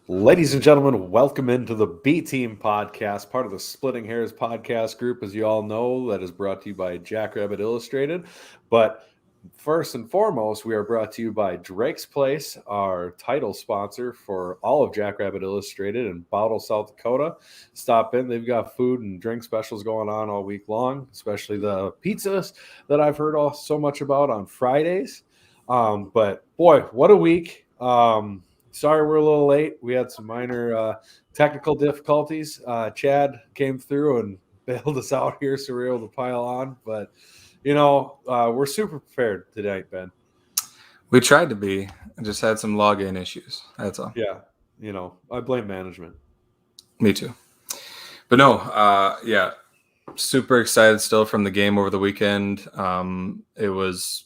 Ladies and gentlemen, welcome into the B Team podcast, part of the Splitting Hares podcast group, as you all know, that is brought to you by Jackrabbit Illustrated. But first and foremost, we are brought to you by Drake's Place, our title sponsor for all of Jackrabbit Illustrated in Bottle, South Dakota. Stop in. They've got food and drink specials going on all week long, especially the pizzas that I've heard so much about on Fridays. But boy, what a week. Sorry we're a little late. We had some minor technical difficulties. Chad came through and bailed us out here, so we were able to pile on. But, we're super prepared tonight, Ben. We tried to be. I just had some login issues. That's all. Yeah, I blame management. Me too. But no, yeah, super excited still from the game over the weekend. It was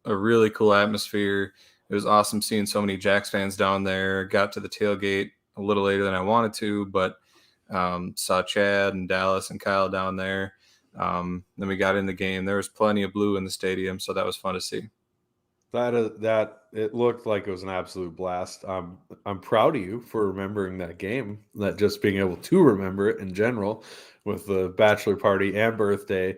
a really cool atmosphere. It was awesome seeing so many Jacks fans down there. Got to the tailgate a little later than I wanted to, but saw Chad and Dallas and Kyle down there. Then we got in the game. There was plenty of blue in the stadium, so that was fun to see. That it looked like it was an absolute blast. I'm proud of you for remembering that game, that just being able to remember it in general, with the bachelor party and birthday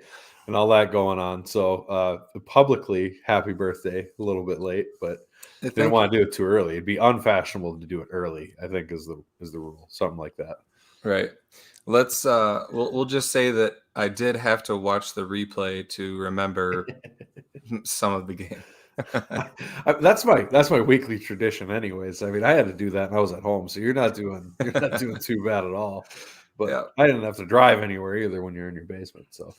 and all that going on. So publicly, happy birthday! A little bit late, but didn't want to do it too early. It'd be unfashionable to do it early, I think, is the rule. Something like that. Right. Let's we'll just say that I did have to watch the replay to remember some of the game. That's my weekly tradition, anyways. I mean, I had to do that, and I was at home, so you're not doing too bad at all. But yeah. I didn't have to drive anywhere either when you're in your basement. So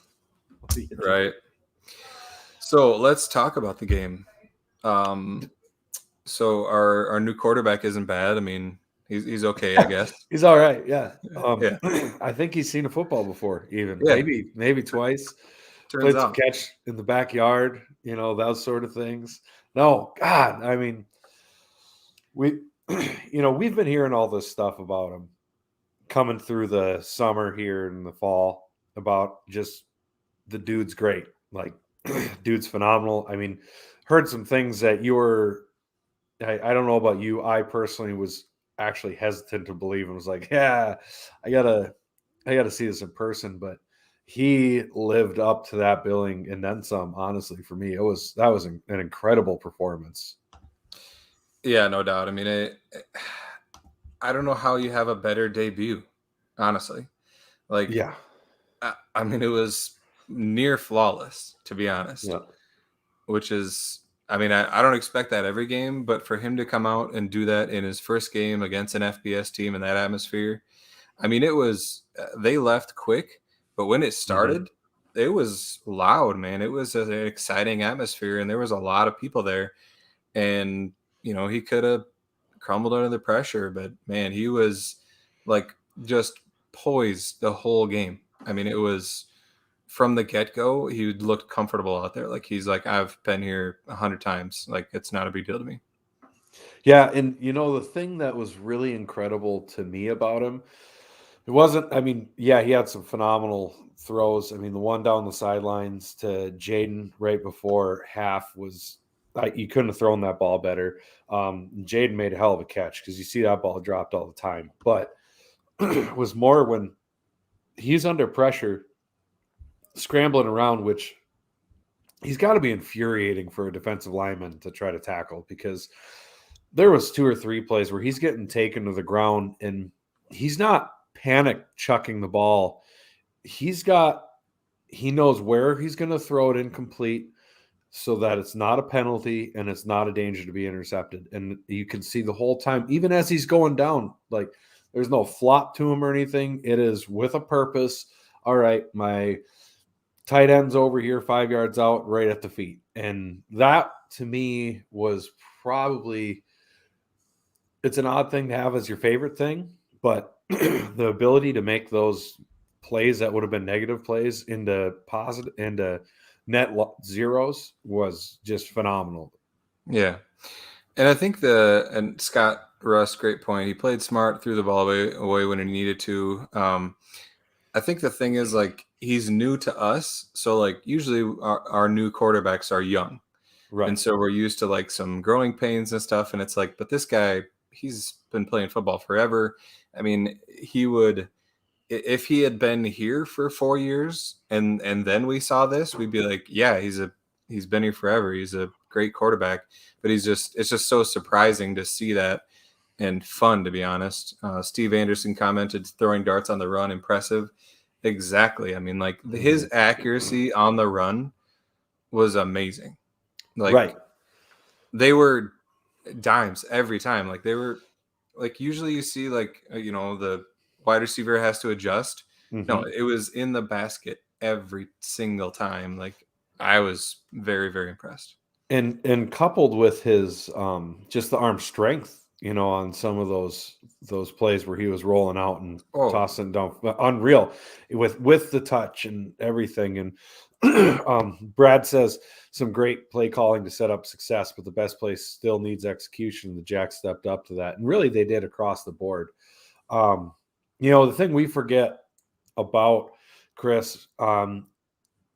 right. So let's talk about the game. So our new quarterback isn't bad. I mean, he's okay, I guess. He's all right. Yeah. Yeah. I think he's seen a football before, even maybe twice. Played some catch in the backyard, those sort of things. No, God, I mean, we've been hearing all this stuff about him coming through the summer here in the fall, about just the dude's great. Like, dude's phenomenal. I mean, heard some things that you were, I don't know about you. I personally was actually hesitant to believe and was like, yeah, I gotta see this in person. But he lived up to that billing and then some. Honestly, for me, that was an incredible performance. Yeah, no doubt. I mean, I don't know how you have a better debut, honestly. Like, yeah, I mean, it was near flawless, to be honest. Yeah. Which is, I mean, I don't expect that every game, but for him to come out and do that in his first game against an FBS team in that atmosphere, I mean, it was, they left quick, but when it started, it was loud, man. It was an exciting atmosphere, and there was a lot of people there. And, he could have crumbled under the pressure, but, man, he was, like, just poised the whole game. I mean, it was, from the get-go, he looked comfortable out there. Like, he's like, I've been here 100 times. Like, it's not a big deal to me. Yeah, and, the thing that was really incredible to me about him, it wasn't, I mean, yeah, he had some phenomenal throws. I mean, the one down the sidelines to Jaden right before half was, you couldn't have thrown that ball better. Jaden made a hell of a catch because you see that ball dropped all the time. But it was more when he's under pressure, scrambling around, which he's got to be infuriating for a defensive lineman to try to tackle, because there was 2 or 3 plays where he's getting taken to the ground and he's not panic chucking the ball. He knows where he's going to throw it incomplete so that it's not a penalty and it's not a danger to be intercepted. And you can see the whole time, even as he's going down, like, there's no flop to him or anything. It is with a purpose. All right, my tight end's over here 5 yards out, right at the feet. And that, to me, was probably, it's an odd thing to have as your favorite thing, but the ability to make those plays that would have been negative plays into positive, into net zeros, was just phenomenal. Yeah. And I think and Scott Russ, great point. He played smart, threw the ball away when he needed to. I think the thing is, like, he's new to us. So, like, usually our new quarterbacks are young. Right. And so we're used to, like, some growing pains and stuff. And it's like, but this guy, he's been playing football forever. I mean, he would, if he had been here for 4 years and then we saw this, we'd be like, yeah, he's been here forever. He's a great quarterback. But it's just so surprising to see that and fun, to be honest. Steve Anderson commented, throwing darts on the run, impressive. Exactly. I mean, like his accuracy on the run was amazing. Like Right. they were dimes every time. Like they were, like usually you see like the wide receiver has to adjust. No, Mhm. it was in the basket every single time. Like I was very, very impressed. And coupled with his just the arm strength, on some of those plays where he was rolling out and Oh, tossing down, unreal with the touch and everything. And Brad says some great play calling to set up success, but the best play still needs execution. The Jacks stepped up to that, and really they did across the board. The thing we forget about Chris,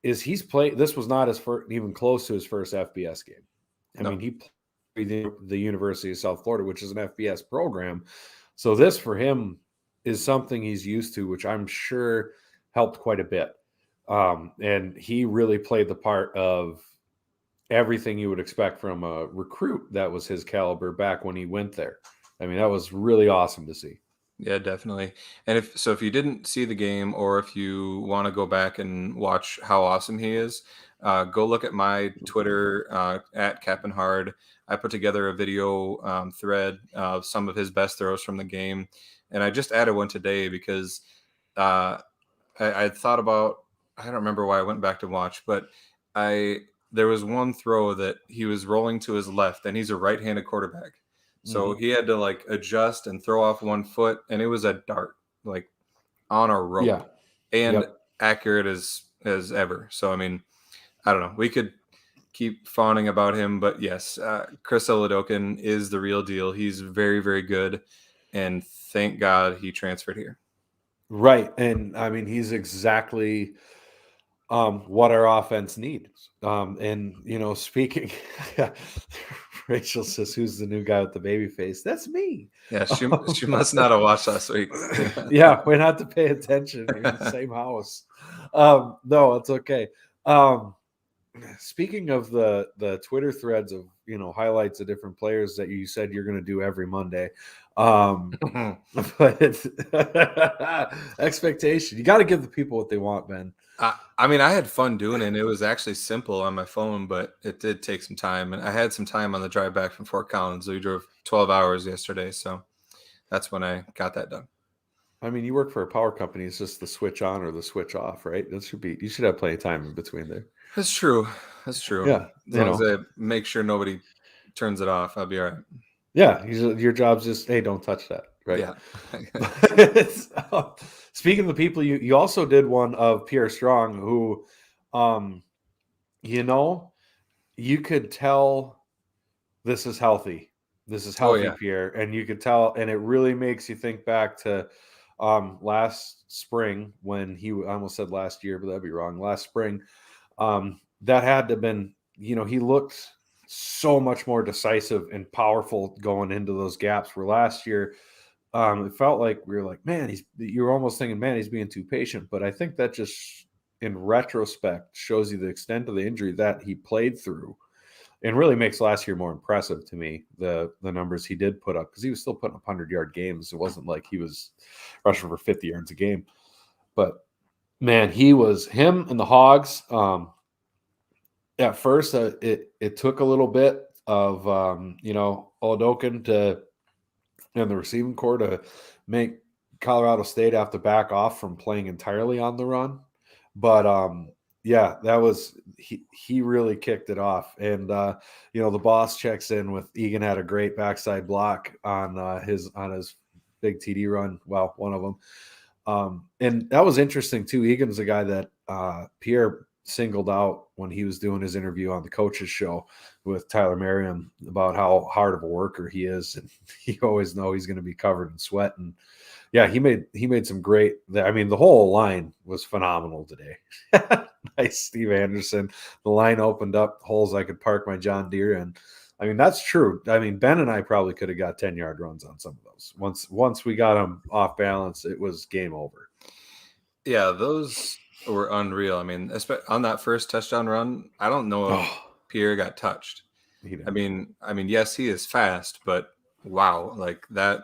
is he's played. This was not his first, even close to his first FBS game. I no. mean, he played the University of South Florida, which is an FBS program. So this for him is something he's used to, which I'm sure helped quite a bit. And he really played the part of everything you would expect from a recruit that was his caliber back when he went there. I mean, that was really awesome to see. Yeah, definitely. And if you didn't see the game, or if you want to go back and watch how awesome he is, go look at my Twitter at Cap'n Hard. I put together a video thread of some of his best throws from the game, and I just added one today because uh, I thought about, I don't remember why I went back to watch, but I there was one throw that he was rolling to his left, and he's a right-handed quarterback. So Mhm. he had to like adjust and throw off one foot, and it was a dart, like on a rope, Yeah. and Yep. accurate as ever. So I mean, I don't know. We could keep fawning about him, but yes, Chris Oladokin is the real deal. He's very, very good, and thank God he transferred here. Right. And I mean, he's exactly what our offense needs. And speaking, Rachel says, "Who's the new guy with the baby face?" That's me. Yeah, she must not have watched last week. Yeah, we're not to pay attention. You're in the same house. No, it's okay. Um, Speaking of the Twitter threads of highlights of different players that you said you're going to do every Monday, but expectation, you got to give the people what they want, Ben. I mean, I had fun doing it. And it was actually simple on my phone, but it did take some time. And I had some time on the drive back from Fort Collins. We drove 12 hours yesterday, so that's when I got that done. I mean, you work for a power company. It's just the switch on or the switch off, right? You should have plenty of time in between there. That's true. That's true. Yeah, As long as I make sure nobody turns it off, I'll be all right. yeah. Your job's just, hey, don't touch that, right? Yeah. Speaking of the people, you also did one of Pierre Strong, who, um, you could tell this is healthy. This is Oh healthy, yeah. Pierre, and you could tell, and it really makes you think back to last spring when I almost said last year, but that'd be wrong. Last spring, that had to have been, he looked so much more decisive and powerful going into those gaps. Where last year, it felt like we were like, man, you were almost thinking, man, he's being too patient. But I think that just in retrospect shows you the extent of the injury that he played through, and really makes last year more impressive to me. The numbers he did put up, because he was still putting up 100-yard games. It wasn't like he was rushing for 50 yards a game. But man, him and the Hogs. At first, it took a little bit of Oladokin and the receiving core to make Colorado State have to back off from playing entirely on the run. But yeah, that was he really kicked it off. And the boss checks in with Egan had a great backside block on his big TD run. Well, one of them. And that was interesting too. Egan's a guy that Pierre singled out when he was doing his interview on the coach's show with Tyler Merriam about how hard of a worker he is, and you always know he's going to be covered in sweat. And yeah, he made some great. I mean, the whole line was phenomenal today. Nice, Steve Anderson. The line opened up holes I could park my John Deere in. I mean, that's true. I mean, Ben and I probably could have got 10-yard runs on some of those. Once we got them off balance, it was game over. Yeah, those were unreal. I mean, on that first touchdown run, I don't know if Oh, Pierre got touched. he I didn't. mean, yes, he is fast, but wow, like that,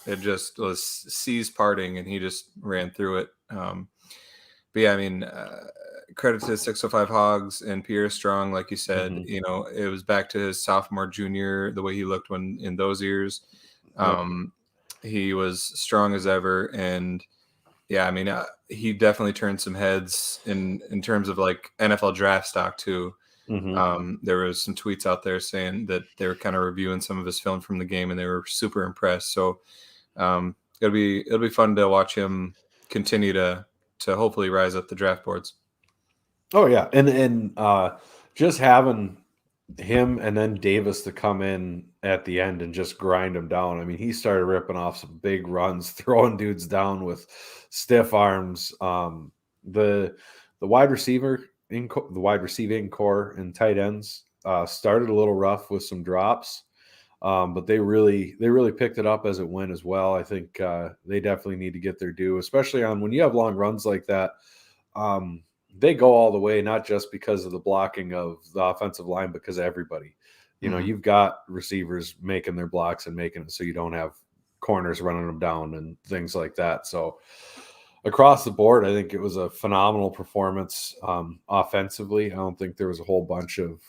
it just was seas parting, and he just ran through it. But yeah, I mean, credit to 605 Hogs and Pierre Strong, like you said. Mm-hmm. It was back to his sophomore, junior, the way he looked when in those years. Yep. He was strong as ever, and yeah, I mean, he definitely turned some heads in terms of like NFL draft stock too. Mm-hmm. There was some tweets out there saying that they were kind of reviewing some of his film from the game, and they were super impressed. So it'll be fun to watch him continue to hopefully rise up the draft boards. Oh yeah, and just having him and then Davis to come in at the end and just grind him down. I mean, he started ripping off some big runs, throwing dudes down with stiff arms. The wide receiver the wide receiving core and tight ends started a little rough with some drops, but they really picked it up as it went as well. I think they definitely need to get their due, especially on when you have long runs like that. Um, they go all the way, not just because of the blocking of the offensive line, because everybody. Mhm. You've got receivers making their blocks and making it so you don't have corners running them down and things like that. So across the board, I think it was a phenomenal performance offensively. I don't think there was a whole bunch of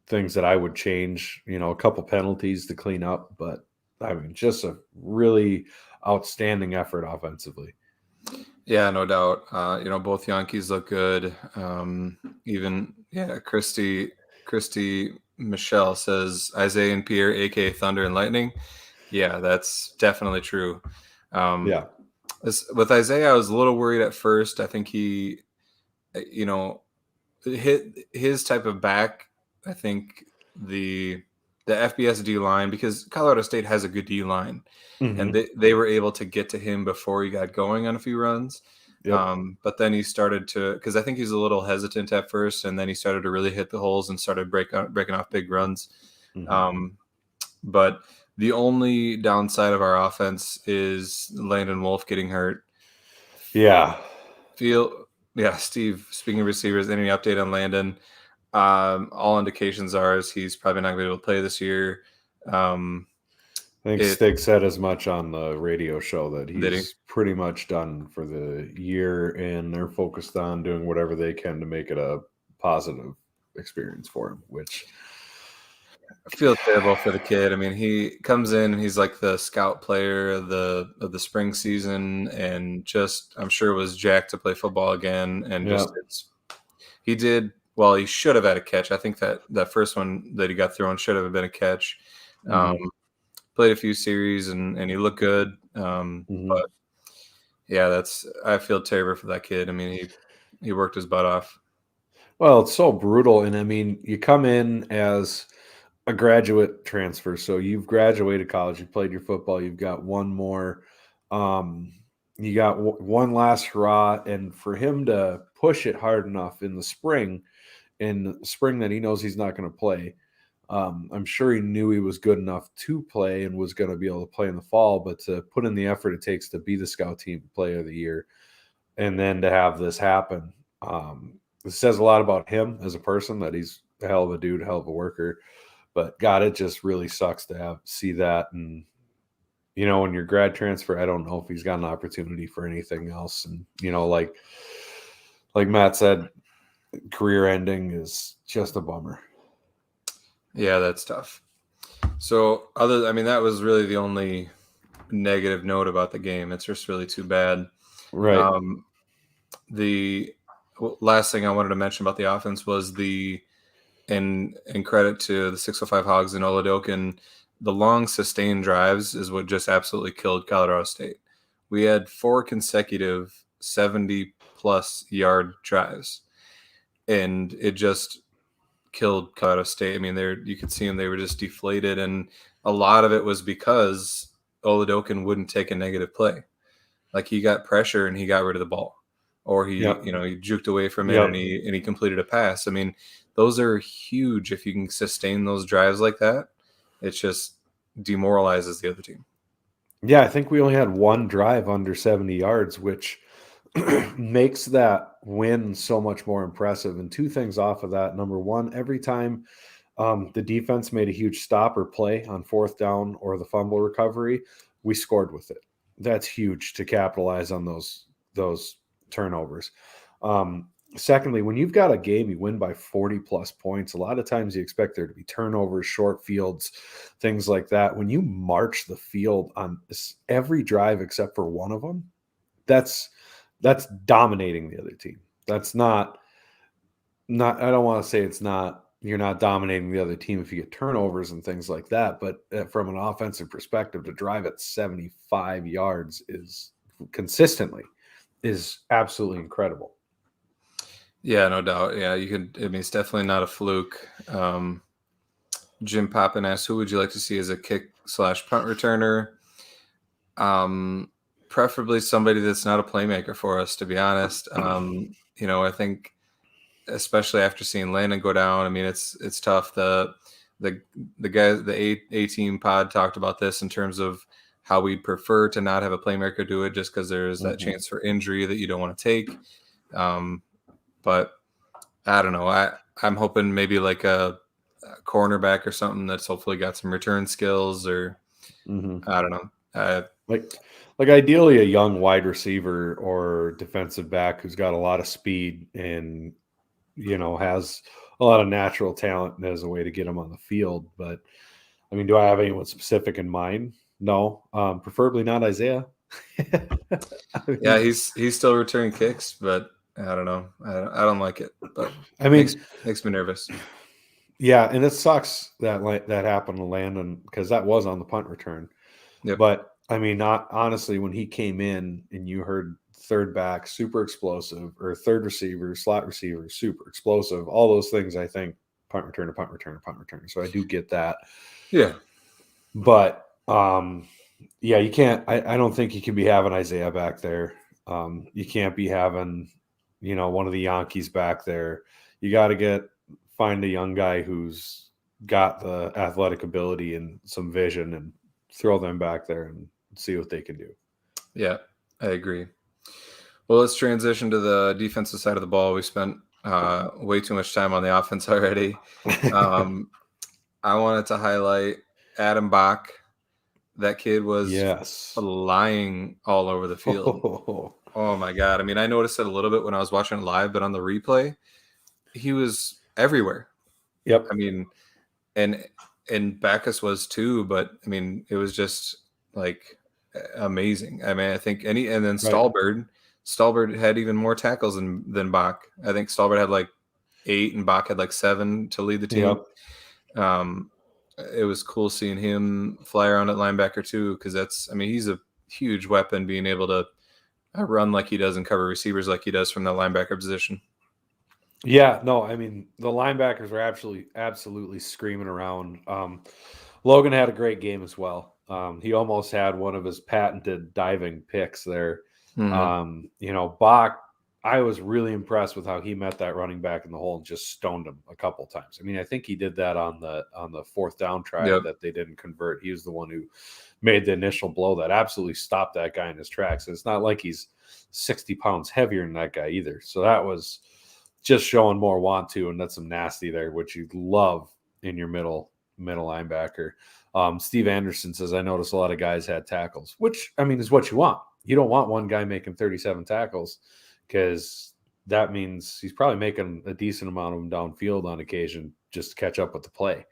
things that I would change. A couple penalties to clean up, but I mean, just a really outstanding effort offensively. Yeah, no doubt. Both Yankees look good. Even Christy Michelle says Isaiah and Pierre, aka Thunder and Lightning. Yeah, that's definitely true. Um, Yeah. with Isaiah, I was a little worried at first. I think he, you know, hit his type of back. I think the FBS D line, because Colorado State has a good D line, and Hmm. they were able to get to him before he got going on a few runs. Yep. But then he started to, because I think he's a little hesitant at first, and then he started to really hit the holes and started breaking off big runs. Hmm. Um, but the only downside of our offense is Landon Wolf getting hurt. Yeah. Feel Yeah, Steve. Speaking of receivers, any update on Landon? All indications are is he's probably not going to be able to play this year. Um, I think it Stig said as much on the radio show that did he? he's pretty much done for the year, and they're focused on doing whatever they can to make it a positive experience for him, which I feel terrible for the kid. I mean, he comes in and he's like the scout player of the spring season, and just I'm sure was jacked to play football again. And yeah. just he did well. He should have had a catch. I think that first one that he got thrown should have been a catch. Um, Hmm. Played a few series and he looked good. Hmm. But yeah, I feel terrible for that kid. I mean, he worked his butt off. Well, it's so brutal. And I mean, you come in as a graduate transfer. So you've graduated college, you played your football, you've got one more. Um, you got one last hurrah. And for him to push it hard enough in the spring that he knows he's not going to play, I'm sure he knew he was good enough to play and was going to be able to play in the fall, but to put in the effort it takes to be the scout team player of the year and then to have this happen, it says a lot about him as a person, that he's a hell of a dude, a hell of a worker. But God, it just really sucks to see that. And when you're grad transfer, I don't know if he's got an opportunity for anything else. And like Matt said, career ending is just a bummer. Yeah, that's tough. So I mean, that was really the only negative note about the game. It's just really too bad. Right. Um, the last thing I wanted to mention about the offense was and credit to the 605 Hogs and Oladokin, the long sustained drives is what just absolutely killed Colorado State. We had 4 consecutive 70-plus yard drives, and it just killed Colorado State. I mean, you could see them; they were just deflated, and a lot of it was because Oladokin wouldn't take a negative play. Like, he got pressure and he got rid of the ball, or he Yep. he juked away from it and Yep. he completed a pass. I mean, those are huge. If you can sustain those drives like that, it just demoralizes the other team. Yeah, I think we only had one drive under 70 yards, which makes that win so much more impressive. And two things off of that. Number one, every time the defense made a huge stop or play on fourth down or the fumble recovery, we scored with it. That's huge to capitalize on those turnovers. Secondly, when you've got a game you win by 40 plus points, a lot of times you expect there to be turnovers, short fields, things like that. When you march the field on every drive except for one of them, that's dominating the other team. That's not I don't want to say it's not, you're not dominating the other team if you get turnovers and things like that, but from an offensive perspective, to drive at 75 yards is consistently is absolutely incredible. Yeah, no doubt. Yeah, it's definitely not a fluke. Jim Poppin asks, who would you like to see as a kick/punt returner? Preferably somebody that's not a playmaker for us, to be honest. I think especially after seeing Landon go down, I mean, it's tough. The guys, the A team pod talked about this in terms of how we'd prefer to not have a playmaker do it, just because there's that chance for injury that you don't want to take. But I don't know. I'm hoping maybe like a cornerback or something that's hopefully got some return skills, or I don't know. Like ideally a young wide receiver or defensive back who's got a lot of speed and has a lot of natural talent and has a way to get him on the field. But I mean, do I have anyone specific in mind? No. Preferably not Isaiah. Yeah, he's still returning kicks, but I don't know. I don't like it, but I mean, makes me nervous. Yeah, and it sucks that that happened to Landon because that was on the punt return. Yep. But I mean, not honestly, when he came in and you heard third back, super explosive, or third receiver, slot receiver, super explosive, all those things, I think punt return to punt return to punt return. So I do get that. Yeah. But yeah, you can't. I don't think you can be having Isaiah back there. You can't be having, one of the Yankees back there. You got to find a young guy who's got the athletic ability and some vision and throw them back there and see what they can do. Yeah, I agree. Well, let's transition to the defensive side of the ball. We spent way too much time on the offense already. I wanted to highlight Adam Bach. That kid was flying all over the field. Oh my God. I mean, I noticed it a little bit when I was watching it live, but on the replay, he was everywhere. Yep. I mean, and Bacchus was too, but I mean, it was just like amazing. I mean, I think and then Stallbird had even more tackles than Bach. I think Stallbird had like 8 and Bach had like 7 to lead the team. Yep. It was cool seeing him fly around at linebacker too, because he's a huge weapon, being able to run like he does and cover receivers like he does from that linebacker position. Yeah, no, I mean, the linebackers were absolutely screaming around. Logan had a great game as well. He almost had one of his patented diving picks there. Bach, I was really impressed with how he met that running back in the hole and just stoned him a couple times. I mean, I think he did that on the fourth down try that they didn't convert. He was the one who made the initial blow that absolutely stopped that guy in his tracks. And it's not like he's 60 pounds heavier than that guy either. So that was just showing more want to, and that's some nasty there, which you love in your middle linebacker. Steve Anderson says, I noticed a lot of guys had tackles, which, I mean, is what you want. You don't want one guy making 37 tackles because that means he's probably making a decent amount of them downfield on occasion just to catch up with the play.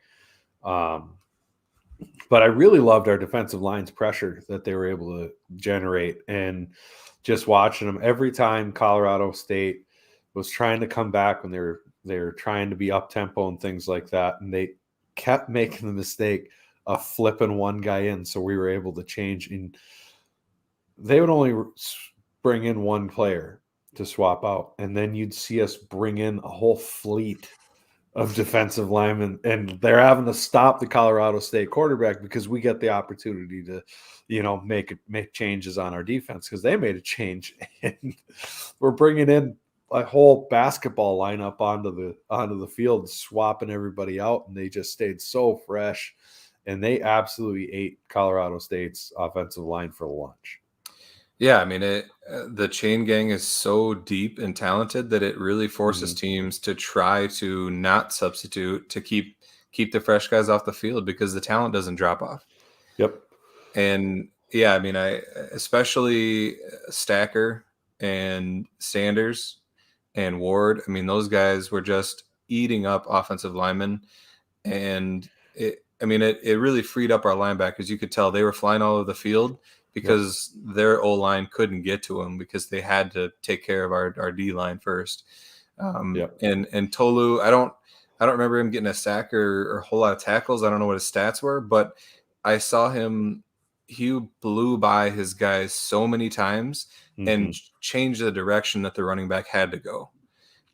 But I really loved our defensive line's pressure that they were able to generate, and just watching them every time Colorado State was trying to come back when they were trying to be up tempo and things like that, and they kept making the mistake of flipping one guy in, so we were able to change. And they would only bring in one player to swap out, and then you'd see us bring in a whole fleet of defensive linemen, and they're having to stop the Colorado State quarterback because we get the opportunity to, make changes on our defense because they made a change, and we're bringing in a whole basketball lineup onto the field, swapping everybody out, and they just stayed so fresh. And they absolutely ate Colorado State's offensive line for lunch. Yeah, I mean, the chain gang is so deep and talented that it really forces Mm-hmm. teams to try to not substitute to keep the fresh guys off the field because the talent doesn't drop off. Yep. And yeah, I mean, I especially Stacker and Sanders and Ward. I mean, those guys were just eating up offensive linemen, and it really freed up our linebackers. You could tell they were flying all over the field Yep. because their O line couldn't get to them because they had to take care of our D line first. Yep. And Tolu, I don't remember him getting a sack or a whole lot of tackles. I don't know what his stats were, but I saw him. He blew by his guys so many times Mm-hmm. and changed the direction that the running back had to go.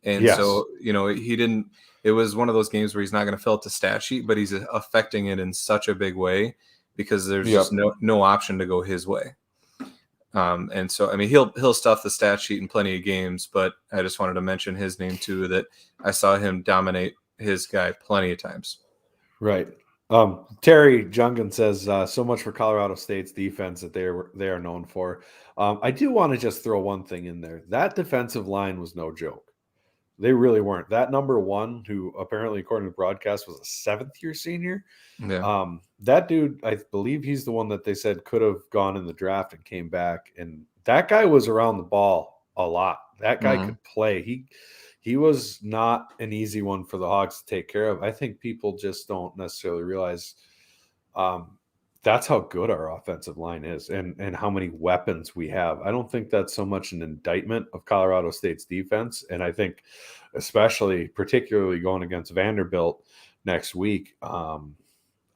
And Yes. so, he didn't. It was one of those games where he's not going to fill out the stat sheet, but he's affecting it in such a big way because there's Yep. just no option to go his way. And so, I mean, he'll stuff the stat sheet in plenty of games, but I just wanted to mention his name too. That I saw him dominate his guy plenty of times. Right. Terry Jungan says so much for Colorado State's defense that they are known for. I do want to just throw one thing in there. That defensive line was no joke. They really weren't. That number one, who apparently, according to broadcast, was a seventh-year senior. Yeah. That dude, I believe he's the one that they said could have gone in the draft and came back. And that guy was around the ball a lot. That guy Mm-hmm. could play. He was not an easy one for the Hogs to take care of. I think people just don't necessarily realize that's how good our offensive line is and how many weapons we have. I don't think that's so much an indictment of Colorado State's defense. And I think, particularly going against Vanderbilt next week, I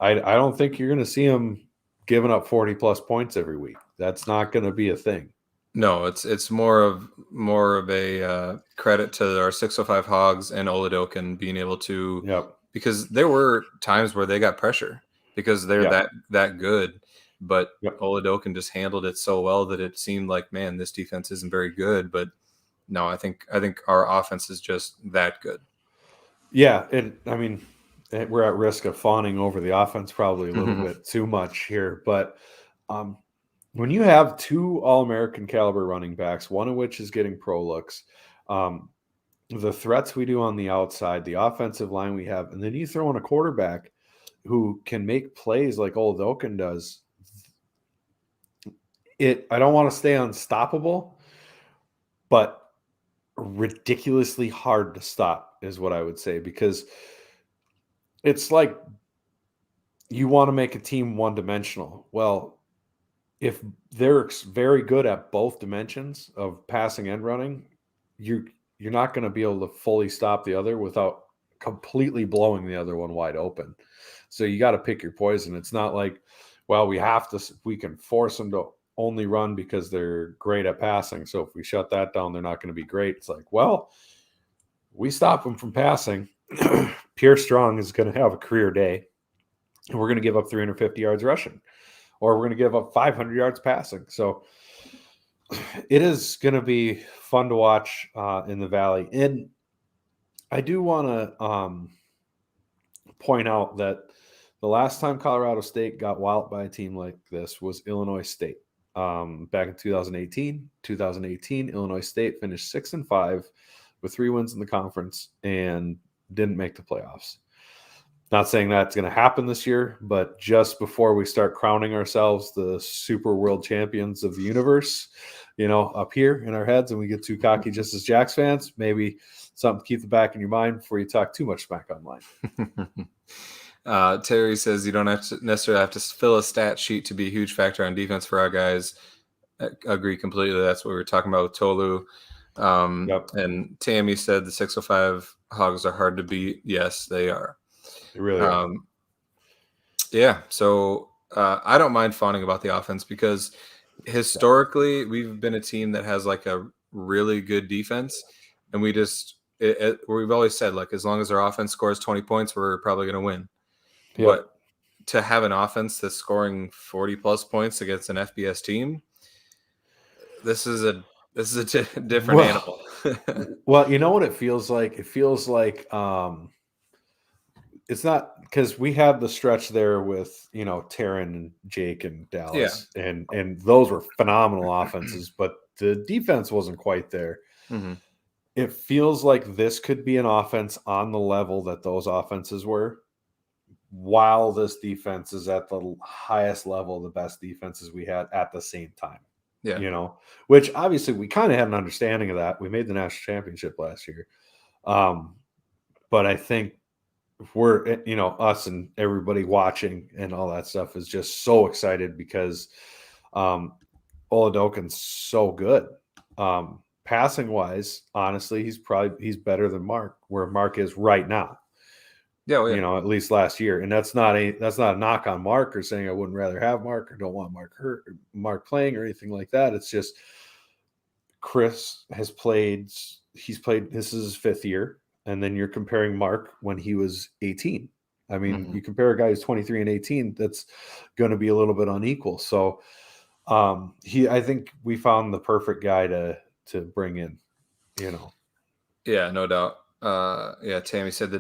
don't think you're going to see them giving up 40 plus points every week. That's not going to be a thing. No, it's more of a credit to our 605 Hogs and Oladokin being able to, Yep. because there were times where they got pressure because they're Yeah. that good, but Yep. Oladokin just handled it so well that it seemed like, man, this defense isn't very good. But no, I think our offense is just that good. Yeah. And I mean, we're at risk of fawning over the offense probably a little bit too much here. But um, when you have two All-American caliber running backs, one of which is getting pro looks, the threats we do on the outside, the offensive line we have, and then you throw in a quarterback who can make plays like Old Oaken does. I don't want to stay unstoppable, but ridiculously hard to stop is what I would say, because it's like you want to make a team one-dimensional. Well, if they're very good at both dimensions of passing and running, you're not going to be able to fully stop the other without completely blowing the other one wide open. So you got to pick your poison. It's not like, well, we can force them to only run because they're great at passing. So if we shut that down, they're not going to be great. It's like, well, we stop them from passing. Pierre Strong is going to have a career day, and we're going to give up 350 yards rushing, or we're going to give up 500 yards passing. So it is going to be fun to watch in the Valley. And I do want to point out that the last time Colorado State got walloped by a team like this was Illinois State. Back in 2018. 2018, Illinois State finished 6-5 with 3 wins in the conference and didn't make the playoffs. Not saying that's going to happen this year, but just before we start crowning ourselves the super world champions of the universe, up here in our heads, and we get too cocky just as Jacks fans, maybe something to keep the back in your mind before you talk too much smack online. Terry says you don't necessarily have to fill a stat sheet to be a huge factor on defense for our guys. I agree completely. That's what we were talking about with Tolu. Yep. And Tammy said the 605 Hogs are hard to beat. Yes, they are. They really are. Yeah. So I don't mind fawning about the offense because historically we've been a team that has like a really good defense, and we've always said, like, as long as our offense scores 20 points, we're probably going to win. Yep. But to have an offense that's scoring 40 plus points against an FBS team, this is a different animal. Well, you know what it feels like? It feels like it's not because we had the stretch there with Taryn and Jake and Yeah. Dallas, and those were phenomenal offenses, but the defense wasn't quite there. Hmm. It feels like this could be an offense on the level that those offenses were, while this defense is at the highest level of the best defenses we had at the same time. Yeah. Which obviously we kind of had an understanding of that. We made the national championship last year. Um, but I think we're, us and everybody watching and all that stuff is just so excited because um, Oladokin's so good. Passing wise, honestly, he's better than Mark, where Mark is right now. Yeah. Well, yeah. At least last year, and that's not a knock on Mark or saying I wouldn't rather have Mark or don't want Mark hurt, or Mark playing or anything like that. It's just Chris has played. He's played. This is his 5th year, and then you're comparing Mark when he was 18. I mean, Hmm. you compare a guy who's 23 and 18. That's going to be a little bit unequal. So, I think we found the perfect guy to bring in. Yeah, no doubt. Yeah, Tammy said the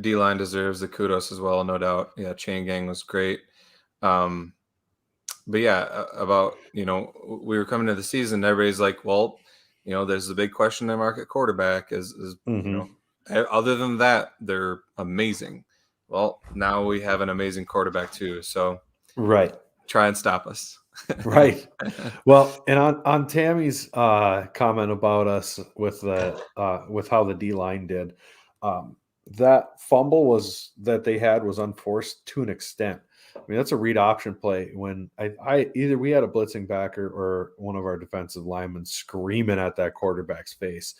D line deserves the kudos as well, no doubt. Yeah, chain gang was great. Um, but yeah, about we were coming to the season. Everybody's like, well, there's the big question mark at quarterback. Is Mm-hmm. other than that, they're amazing. Well, now we have an amazing quarterback too. So Right. try and stop us. Right. Well, and on Tammy's comment about us with how the D line did, that fumble that they had was unforced to an extent. I mean, that's a read option play when I either we had a blitzing backer or one of our defensive linemen screaming at that quarterback's face.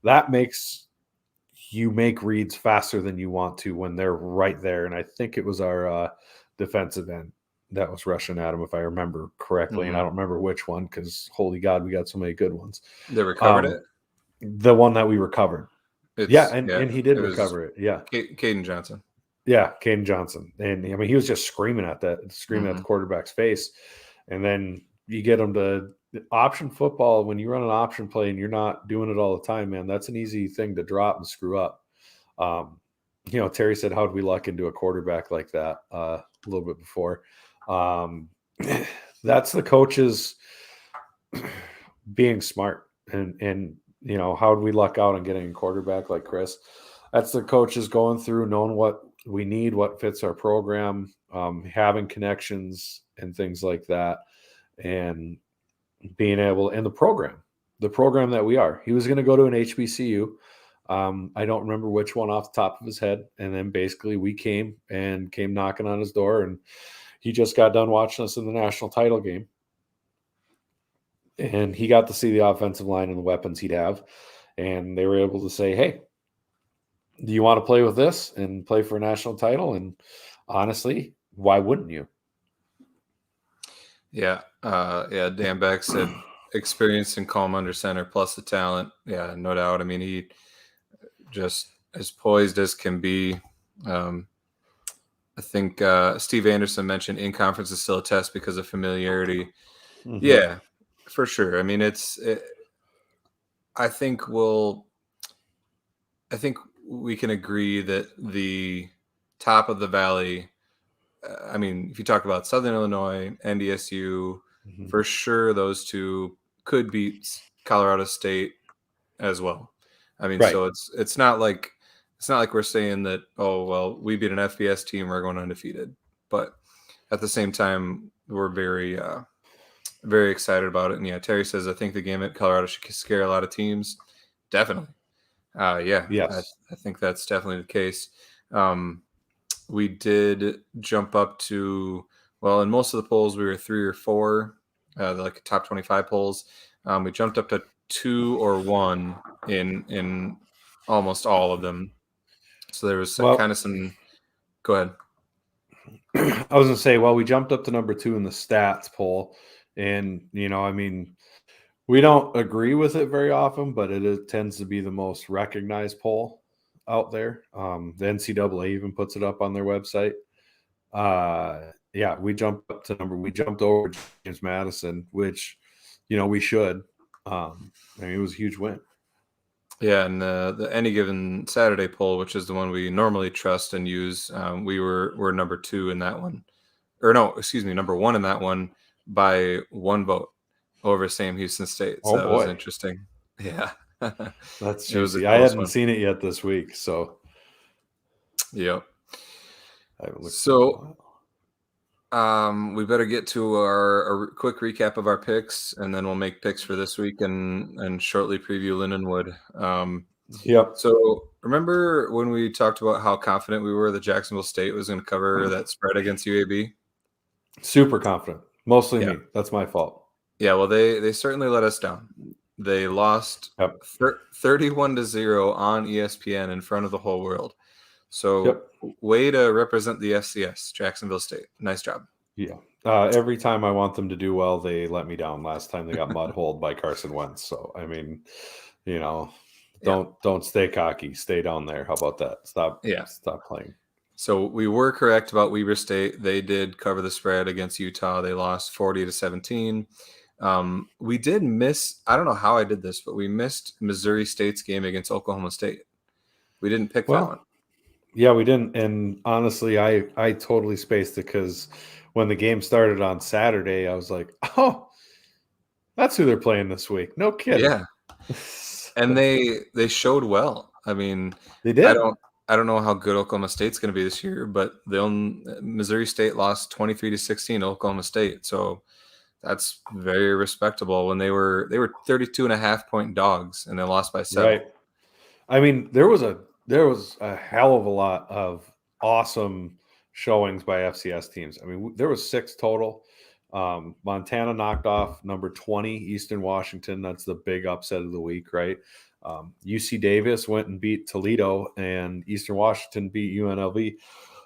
That makes you make reads faster than you want to when they're right there. And I think it was our defensive end that was rushing at him, if I remember correctly. And I Hmm. don't remember which one because, holy God, we got so many good ones. They recovered Um, it. the one that we recovered. Yeah, and he did It was recover it. Yeah. Caden Johnson. Yeah, Caden Johnson. And I mean, he was just screaming at the Hmm. quarterback's face. And then you get him to option football. When you run an option play and you're not doing it all the time, man, that's an easy thing to drop and screw up. Um, Terry said, "How did we luck into a quarterback like that?" A little bit before. Um, that's the coaches being smart, and how did we luck out on getting a quarterback like Chris? That's the coaches going through, knowing what we need, what fits our program, having connections and things like that, and being able, and the program that we are. He was going to go to an HBCU. I don't remember which one off the top of his head. And then basically we came knocking on his door, and he just got done watching us in the national title game. And he got to see the offensive line and the weapons he'd have. And they were able to say, hey, do you want to play with this and play for a national title? And honestly, why wouldn't you? Yeah. Yeah. Dan Beck said experience and calm under center plus the talent. Yeah, no doubt. I mean, he just as poised as can be. I think Steve Anderson mentioned in conference is still a test because of familiarity. Mm-hmm. Yeah, for sure. I mean, I think I think we can agree that the top of the valley. I mean, if you talk about Southern Illinois, NDSU, Mm-hmm. for sure those two could beat Colorado State as well. I mean, Right. so it's not like we're saying that, oh well, we beat an FBS team, we're going undefeated. But at the same time, we're very excited about it. And yeah, Terry says I think the game at Colorado should scare a lot of teams. Definitely. Yeah, Yes. I think that's definitely the case. Um, we did jump up to, well, in most of the polls we were 3 or 4, like top 25 polls. We jumped up to 2 or 1 in almost all of them. So there was kind Well, of some. Go ahead. I was going to say, well, we jumped up to number 2 in the stats poll. And, I mean, we don't agree with it very often, but it tends to be the most recognized poll out there. The NCAA even puts it up on their website. Yeah, we jumped over James Madison, which, we should. I mean, it was a huge win. Yeah, and the any given Saturday poll, which is the one we normally trust and use, we're number 2 in that one, or no, excuse me, number 1 in that one by 1 vote over Sam Houston State. So Oh that was boy, interesting. Yeah, that's it was a juicy. I close hadn't one. seen it yet this week, so Yep. I haven't looked at it in a So while. we better get to our quick recap of our picks, and then we'll make picks for this week and shortly preview Lindenwood. Yep. So remember when we talked about how confident we were that Jacksonville State was going to cover that spread against UAB? Super confident. Mostly Yeah. me. That's my fault. Yeah, well they certainly let us down. They lost Yep. 31-0 on ESPN in front of the whole world. So Yep. way to represent the FCS, Jacksonville State. Nice job. Yeah. Every time I want them to do well, they let me down. Last time they got mud-holed by Carson Wentz. So I mean, you know, Yeah. don't stay cocky. Stay down there. How about that? Stop Yeah. playing. So we were correct about Weber State. They did cover the spread against Utah. They lost 40-17. We did miss, I don't know how I did this, but we missed Missouri State's game against Oklahoma State. We didn't pick that one. Well, yeah, we didn't. And honestly, I totally spaced it because when the game started on Saturday, I was like, oh, that's who they're playing this week. No kidding. Yeah. And they showed well. I mean, They I did. don't know how good Oklahoma State's going to be this year, but Missouri State lost 23-16 to Oklahoma State. So that's very respectable when they were 32.5-point dogs and they lost by 7. Right. I mean, there was a hell of a lot of awesome showings by FCS teams. I mean, there was 6 total. Montana knocked off number 20 Eastern Washington. That's the big upset of the week, right? UC Davis went and beat Toledo, and Eastern Washington beat UNLV,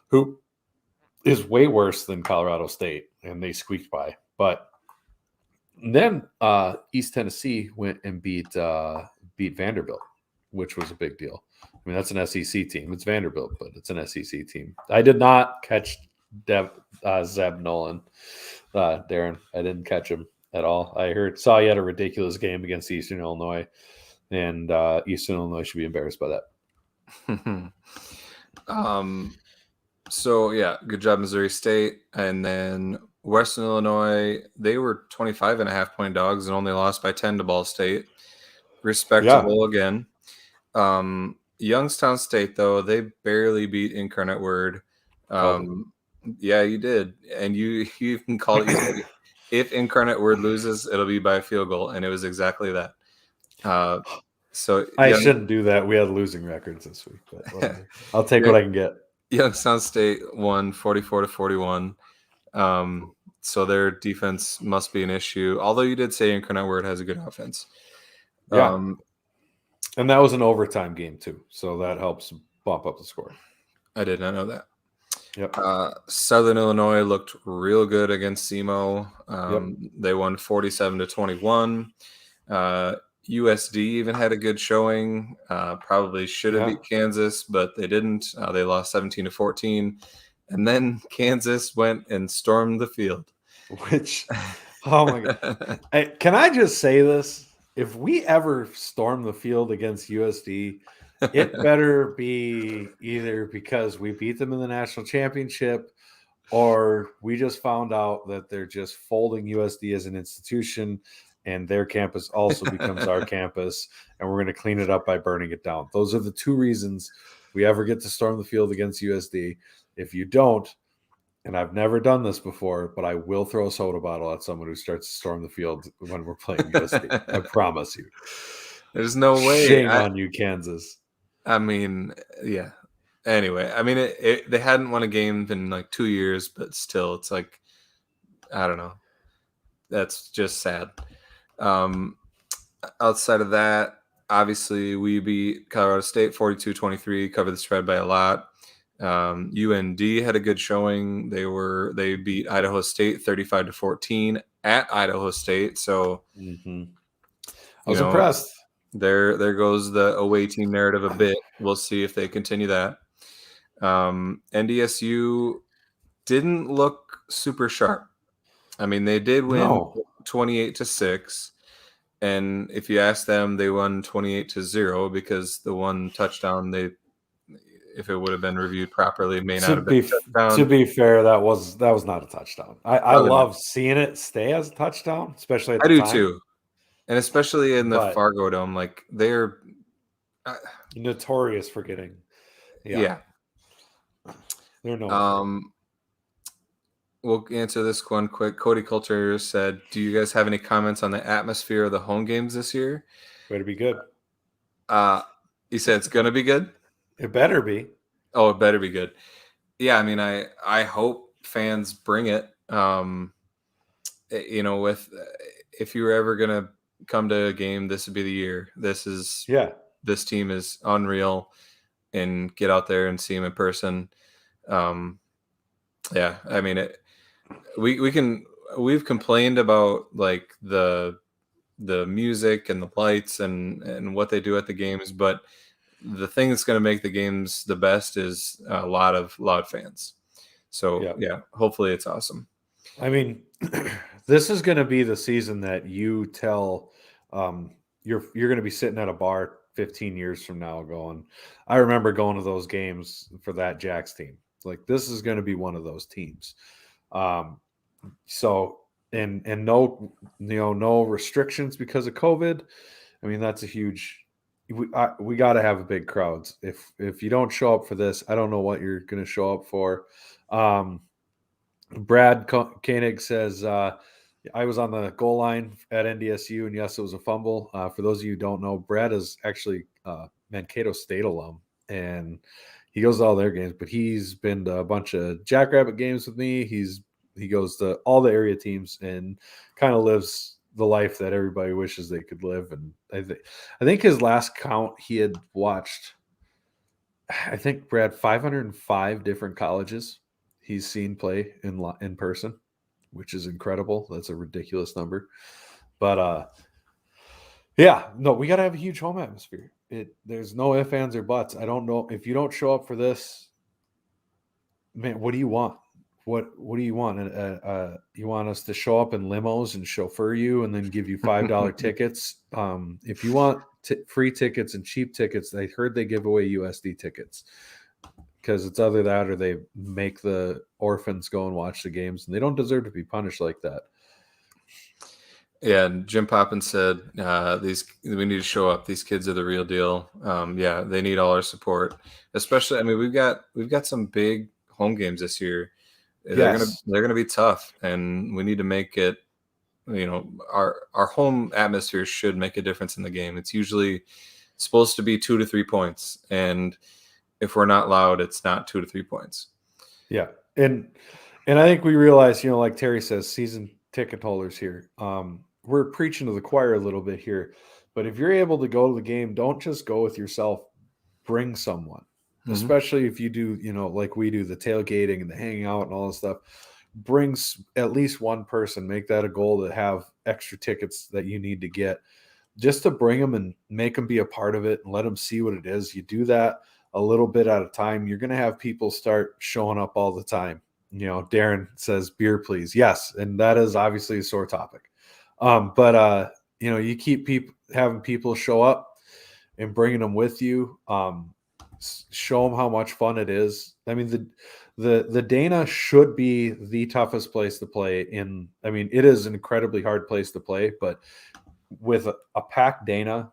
who is way worse than Colorado State, and they squeaked by. But then East Tennessee went and beat Vanderbilt, which was a big deal. I mean, that's an SEC team. It's Vanderbilt, but it's an SEC team. I did not catch Zeb Nolan, Darren. I didn't catch him at all. I saw he had a ridiculous game against Eastern Illinois, and Eastern Illinois should be embarrassed by that. So yeah, good job Missouri State. And then Western Illinois, they were 25.5-point dogs and only lost by 10 to Ball State. Respectable again. Youngstown State, though, they barely beat Incarnate Word. Yeah, you did. And you even called it, you said, if Incarnate Word loses, it'll be by a field goal. And it was exactly that. So I shouldn't do that. We had losing records this week, but whatever. I'll take what I can get. Youngstown State won 44-41. So their defense must be an issue. Although you did say Incarnate Word has a good offense. Yeah. And that was an overtime game too. So that helps bump up the score. I did not know that. Yep. Southern Illinois looked real good against SEMO. They won 47-21. USD even had a good showing. Probably should have beat Kansas, but they didn't. They lost 17-14. And then Kansas went and stormed the field. Which, oh my God. Can I just say this? If we ever storm the field against USD, it better be either because we beat them in the national championship or we just found out that they're just folding USD as an institution and their campus also becomes our campus, and we're going to clean it up by burning it down. Those are the 2 reasons we ever get to storm the field against USD. If you don't, and I've never done this before, but I will throw a soda bottle at someone who starts to storm the field when we're playing USD. I promise you. There's no way. Shame on you, Kansas. I mean, yeah. Anyway, I mean, they hadn't won a game in like 2 years, but still, it's like, I don't know. That's just sad. Outside of that, obviously, we beat Colorado State 42-23, covered the spread by a lot. UND had a good showing. They beat Idaho State 35-14 at Idaho State. So I was impressed. There goes the away team narrative a bit. We'll see if they continue that. NDSU didn't look super sharp. I mean, they did win 28-6. And if you ask them, they won 28-0 because the one touchdown if it would have been reviewed properly, may not To have been be a touchdown. to be fair, that was not a touchdown. I Probably not. love seeing it stay as a touchdown, especially at I the do time. too, and especially in the But Fargo Dome, like they're, uh, notorious for getting, yeah, yeah. they're known for it. Um, we'll answer this one quick. Cody Coulter said, "Do you guys have any comments on the atmosphere of the home games this year?" Way to be good. Uh, he said it's gonna be good. It better be. Oh, it better be good. Yeah, I mean, I hope fans bring it. With if you were ever gonna come to a game, this would be the year. Yeah, This team is unreal, and get out there and see them in person. Um, yeah, I mean, we've complained about like the music and the lights and what they do at the games, but the thing that's going to make the games the best is a lot of loud fans. So yeah. yeah, hopefully it's awesome. I mean, this is going to be the season that you tell you're going to be sitting at a bar 15 years from now going, I remember going to those games for that Jacks team. Like this is going to be one of those teams. Um, so and no no restrictions because of COVID. I mean that's a huge. We got to have a big crowds. If you don't show up for this, I don't know what you're going to show up for. Brad Koenig says, I was on the goal line at NDSU, and yes, it was a fumble. For those of you who don't know, Brad is actually Mankato State alum, and he goes to all their games, but he's been to a bunch of Jackrabbit games with me. He goes to all the area teams and kind of lives the life that everybody wishes they could live. And I think his last count he had watched, I think Brad 505 different colleges he's seen play in person, which is incredible. That's a ridiculous number. But yeah, no, we got to have a huge home atmosphere. There's no ifs, ands, or buts. I don't know if you don't show up for this, man. What do you want? What do you want? You want us to show up in limos and chauffeur you, and then give you $5 tickets? If you want free tickets and cheap tickets, I heard they give away USD tickets because it's either that or they make the orphans go and watch the games, and they don't deserve to be punished like that. Yeah, and Jim Poppins said we need to show up. These kids are the real deal. Yeah, they need all our support, especially. I mean, we've got some big home games this year. Yes. They're gonna be tough, and we need to make it. Our home atmosphere should make a difference in the game. It's usually supposed to be 2 to 3 points, and if we're not loud, it's not 2 to 3 points. Yeah, and I think we realize, like Terry says, season ticket holders here. We're preaching to the choir a little bit here, but if you're able to go to the game, don't just go with yourself. Bring someone, especially if you do, like we do, the tailgating and the hanging out and all this stuff. Brings at least one person. Make that a goal to have extra tickets that you need to get, just to bring them and make them be a part of it and let them see what it is. You do that a little bit at a time, you're going to have people start showing up all the time. Darren says beer, please. Yes. And that is obviously a sore topic. But you keep having people show up and bringing them with you. Show them how much fun it is. I mean, the Dana should be the toughest place to play in. I mean, it is an incredibly hard place to play, but with a packed Dana,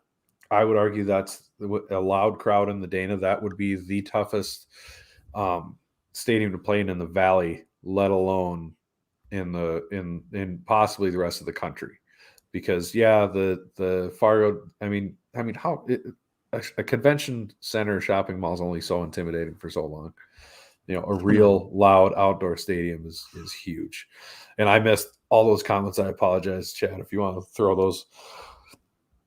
I would argue that's a loud crowd in the Dana. That would be the toughest stadium to play in the Valley, let alone in possibly the rest of the country. Because the Fargo, I mean how a convention center shopping mall is only so intimidating for so long. A real loud outdoor stadium is huge. And I missed all those comments. I apologize, Chad, if you want to throw those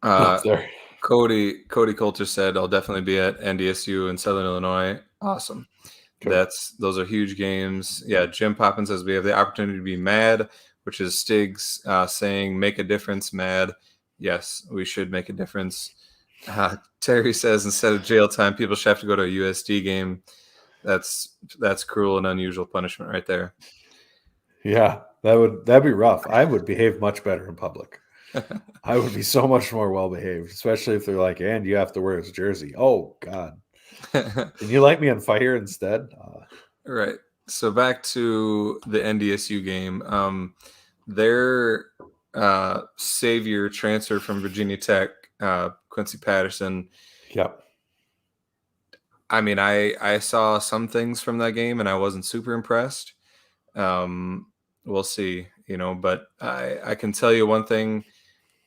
up there. Cody Coulter said, "I'll definitely be at NDSU in Southern Illinois." Awesome. Cool. Those are huge games. Yeah, Jim Poppins says we have the opportunity to be mad, which is Stig's saying make a difference. Mad. Yes, we should make a difference. Terry says instead of jail time, people should have to go to a USD game. That's cruel and unusual punishment right there. Yeah, that'd be rough. I would behave much better in public. I would be so much more well behaved, especially if they're like, and you have to wear his jersey. Oh God. Can you light me on fire instead? Right. So back to the NDSU game. Their savior transfer from Virginia Tech, Quincy Patterson. Yep. I mean, I saw some things from that game, and I wasn't super impressed. We'll see, but I can tell you one thing: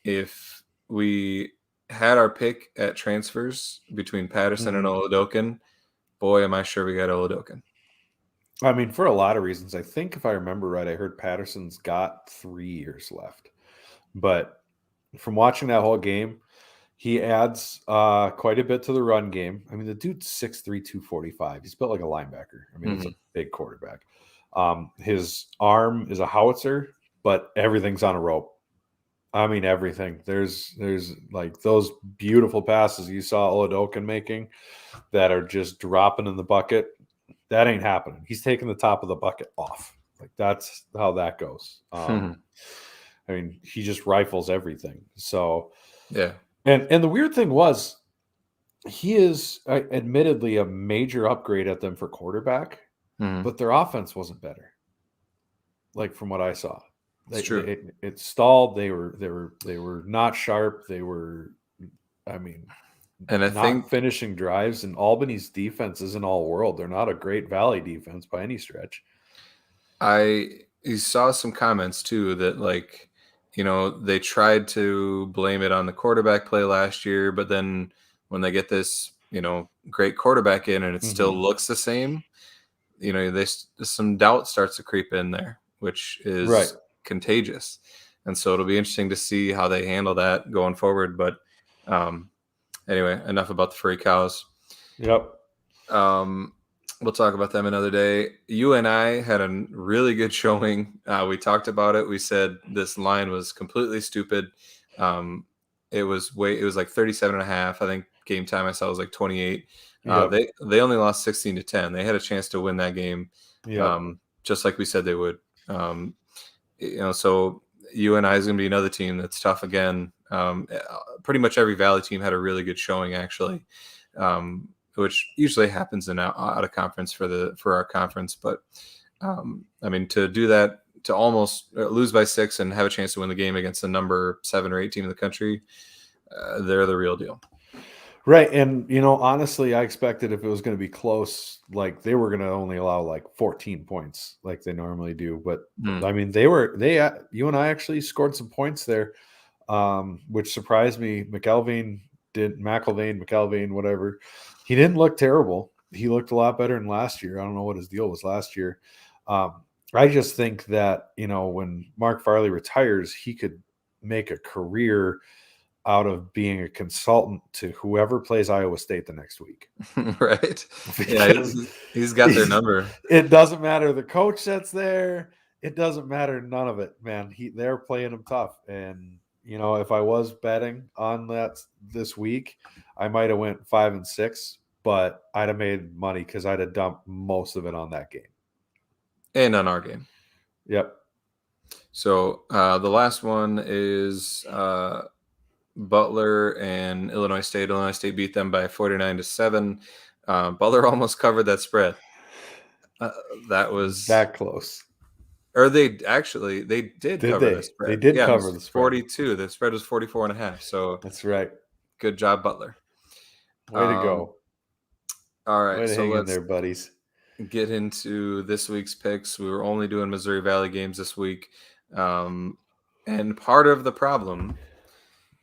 if we had our pick at transfers between Patterson and Oladokin, boy, am I sure we got Oladokin. I mean, for a lot of reasons. I think if I remember right, I heard Patterson's got 3 years left. But from watching that whole game, he adds quite a bit to the run game. I mean, the dude's 6'3", 245. He's built like a linebacker. I mean, it's a big quarterback. His arm is a howitzer, but everything's on a rope. I mean, everything. There's like those beautiful passes you saw Oladokin making that are just dropping in the bucket. That ain't happening. He's taking the top of the bucket off. Like that's how that goes. I mean, he just rifles everything. So yeah. And the weird thing was, he is admittedly a major upgrade at them for quarterback, but their offense wasn't better. Like from what I saw, it's true. It stalled. They were not sharp. They were, I mean, and I not think finishing drives. And Albany's defense isn't all world. They're not a great Valley defense by any stretch. You saw some comments too that they tried to blame it on the quarterback play last year, but then when they get this, great quarterback in and it still looks the same, some doubt starts to creep in there, which is contagious. And so it'll be interesting to see how they handle that going forward. But anyway, enough about the furry cows. Yep. We'll talk about them another day. You and I had a really good showing. We talked about it. We said this line was completely stupid. It was like 37.5. I think game time I saw was like 28. They only lost 16-10. They had a chance to win that game. Just like we said they would. So UNI is going to be another team that's tough again. Pretty much every Valley team had a really good showing actually. Which usually happens in out of conference for our conference. But I mean, to do that, to almost lose by 6 and have a chance to win the game against the number 7 or 8 team in the country, they're the real deal. Right. And, honestly, I expected if it was going to be close, like they were going to only allow like 14 points like they normally do. But I mean, UNI actually scored some points there, which surprised me. McKelvin, whatever. He didn't look terrible. He looked a lot better than last year. I don't know what his deal was last year. I just think that, when Mark Farley retires, he could make a career out of being a consultant to whoever plays Iowa State the next week. Right. Yeah, he's got their number. It doesn't matter the coach that's there. It doesn't matter. None of it, man. They're playing him tough. And, if I was betting on that this week, I might have went 5-6, but I'd have made money because I'd have dumped most of it on that game. And on our game. Yep. So the last one is Butler and Illinois State. Illinois State beat them by 49-7. Butler almost covered that spread. That was that close. Or they did cover the spread. They did cover the spread. 42. The spread was 44.5. So that's right. Good job, Butler. Way to go. All right. Way to so hang let's in there, buddies. Get into this week's picks. We were only doing Missouri Valley games this week. And part of the problem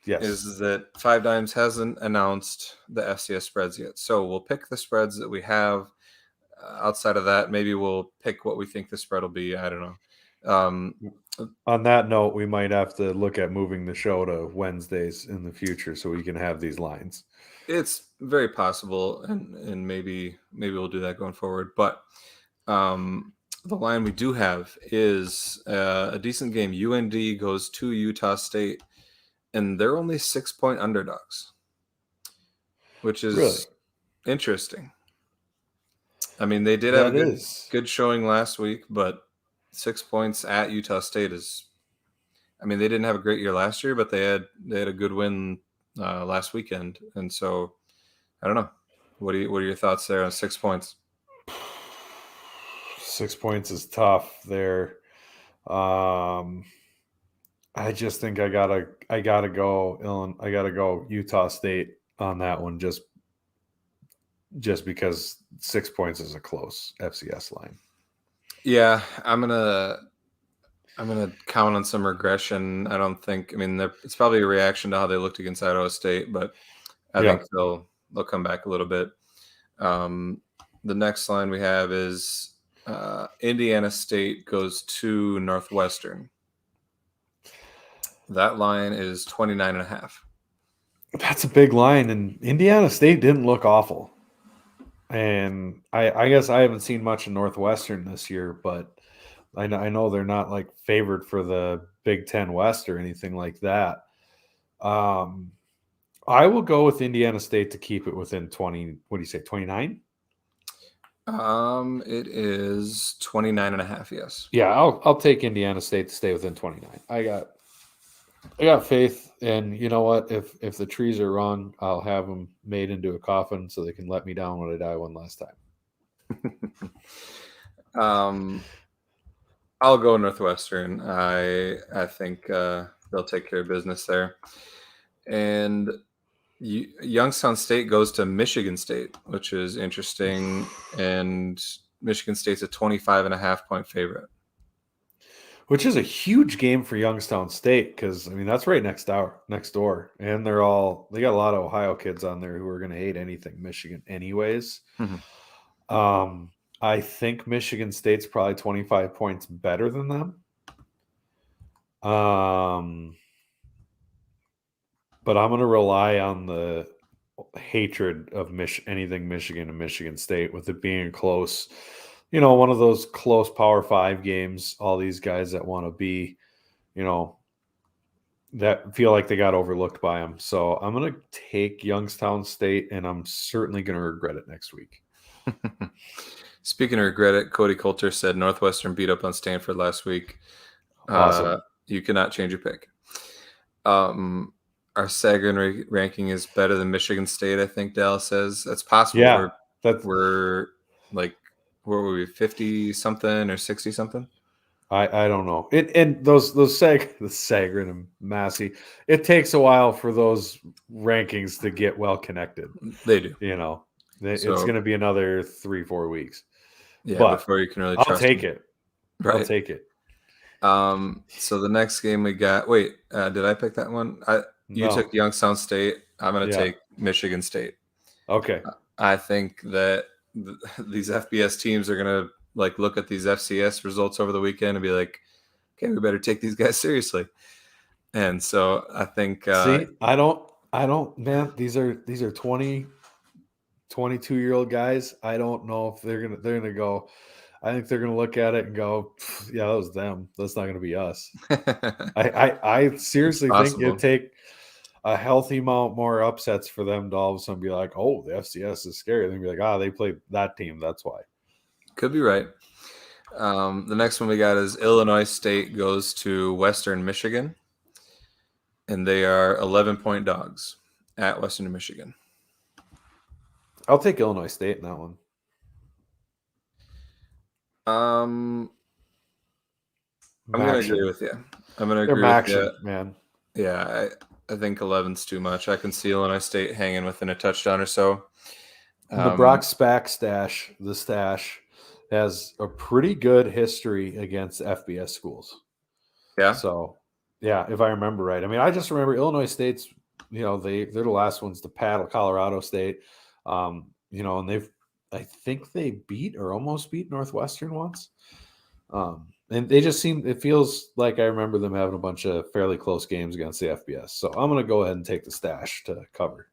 is that Five Dimes hasn't announced the FCS spreads yet. So we'll pick the spreads that we have. Outside of that, maybe we'll pick what we think the spread will be. I don't know. On that note, we might have to look at moving the show to Wednesdays in the future so we can have these lines. It's very possible, and maybe we'll do that going forward. But the line we do have is a decent game. UND goes to Utah State, and they're only 6-point underdogs, which is really interesting. I mean, they did have good showing last week, but 6 points at Utah State is I mean, they didn't have a great year last year, but they had a good win last weekend, and so I don't know. What are your thoughts there on 6 points? 6 points is tough there. I just think I gotta go I gotta go Utah State on that one just because 6 points is a close FCS line. Yeah, I'm gonna count on some regression. I don't think. I mean, it's probably a reaction to how they looked against Idaho State, but I Yeah. think they'll come back a little bit. The next line we have is Indiana State goes to Northwestern. That line is 29.5. That's a big line, and Indiana State didn't look awful. And I guess I haven't seen much of Northwestern this year, but I know they're not like favored for the Big Ten West or anything like that. I will go with Indiana State to keep it within 20. What do you say, 29? It is 29.5. Yes. Yeah, I'll take Indiana State to stay within 29. I got faith, and you know what? If the trees are wrong, I'll have them made into a coffin so they can let me down when I die one last time. I'll go Northwestern. I think they'll take care of business there. And Youngstown State goes to Michigan State, which is interesting. And Michigan State's a 25.5-point favorite. Which is a huge game for Youngstown State because I mean that's right next door, and they got a lot of Ohio kids on there who are going to hate anything Michigan anyways. Mm-hmm. I think Michigan State's probably 25 points better than them. But I'm going to rely on the hatred of anything Michigan and Michigan State with it being close. You know, one of those close Power 5 games, all these guys that want to be, you know, that feel like they got overlooked by them. So I'm going to take Youngstown State, and I'm certainly going to regret it next week. Speaking of regret it, Cody Coulter said Northwestern beat up on Stanford last week. Awesome. You cannot change your pick. Our Sagarin ranking is better than Michigan State, I think Dallas says. That's possible. Yeah. We're like, what were we, 50 something or 60 something? I don't know. And the Sagarin and Massey, it takes a while for those rankings to get well connected. They do. You know, it's going to be another 3-4 weeks. Yeah, but before you can really trust it. Right. I'll take it. So the next game we got, did I pick that one? You took Youngstown State. I'm going to take Michigan State. Okay. I think that these FBS teams are going to like look at these FCS results over the weekend and be like, okay, we better take these guys seriously. And so I think see, I don't, man, these are 20, 22-year-old guys. I don't know if they're gonna go. I think they're gonna look at it and go, yeah, that was them. That's not gonna be us. I seriously think it'd take a healthy amount more upsets for them to all of a sudden be like, oh, the FCS is scary. They'd be like, they played that team. That's why. Could be right. The next one we got is Illinois State goes to Western Michigan, and they are 11-point dogs at Western Michigan. I'll take Illinois State in that one. I'm going to agree with you. I'm going to agree with you, man. Yeah, I think 11's too much. I can see Illinois State hanging within a touchdown or so. The Brock Spack stash, has a pretty good history against FBS schools. Yeah. So, yeah, if I remember right. I mean, I just remember Illinois State's, they're the last ones to paddle Colorado State. And I think they beat or almost beat Northwestern once. And it feels like I remember them having a bunch of fairly close games against the FBS. So I'm going to go ahead and take the stash to cover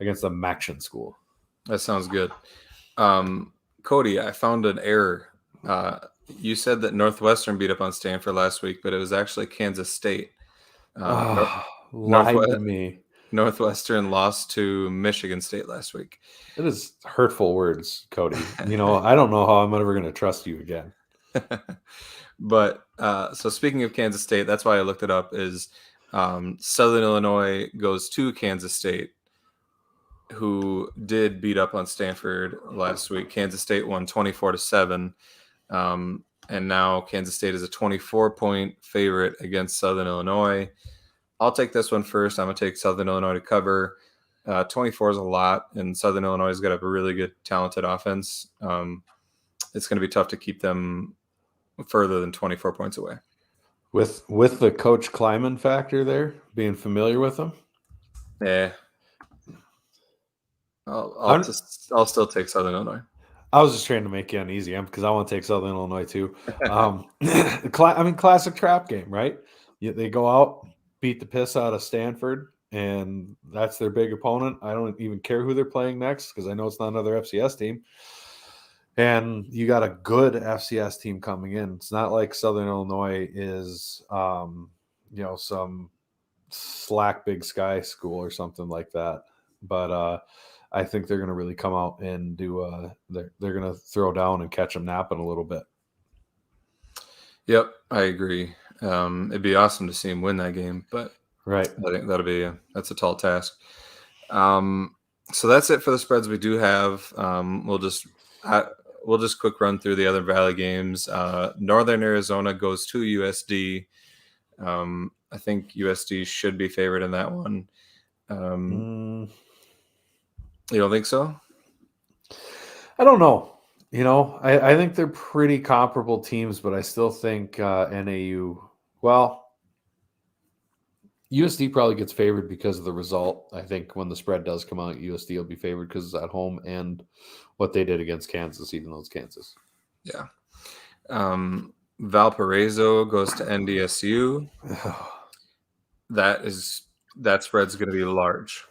against the Maction school. That sounds good. Cody, I found an error. You said that Northwestern beat up on Stanford last week, but it was actually Kansas State. Lied to me. Northwestern lost to Michigan State last week. It is hurtful words, Cody. I don't know how I'm ever going to trust you again. But so speaking of Kansas State, that's why I looked it up. Is Southern Illinois goes to Kansas State, who did beat up on Stanford last week. Kansas State won 24-7, and now Kansas State is a 24-point favorite against Southern Illinois. I'll take this one first. I'm gonna take Southern Illinois to cover. 24 is a lot, and Southern Illinois has got a really good, talented offense. It's going to be tough to keep them further than 24 points away. With the Coach Kleiman factor there, being familiar with him? Yeah. I'll still take Southern Illinois. I was just trying to make you uneasy because I want to take Southern Illinois too. Classic trap game, right? They go out, beat the piss out of Stanford, and that's their big opponent. I don't even care who they're playing next because I know it's not another FCS team. And you got a good FCS team coming in. It's not like Southern Illinois is, some slack Big Sky school or something like that. But I think they're going to really come out and do. They're going to throw down and catch them napping a little bit. Yep, I agree. It'd be awesome to see him win that game, but right, I think that's a tall task. So that's it for the spreads we do have. We'll just quick run through the other Valley games. Northern Arizona goes to USD. I think USD should be favored in that one. You don't think so? I don't know. I think they're pretty comparable teams, but I still think NAU, USD probably gets favored because of the result. I think when the spread does come out, USD will be favored because it's at home and what they did against Kansas, even though it's Kansas. Yeah. Valparaiso goes to NDSU. That spread's going to be large.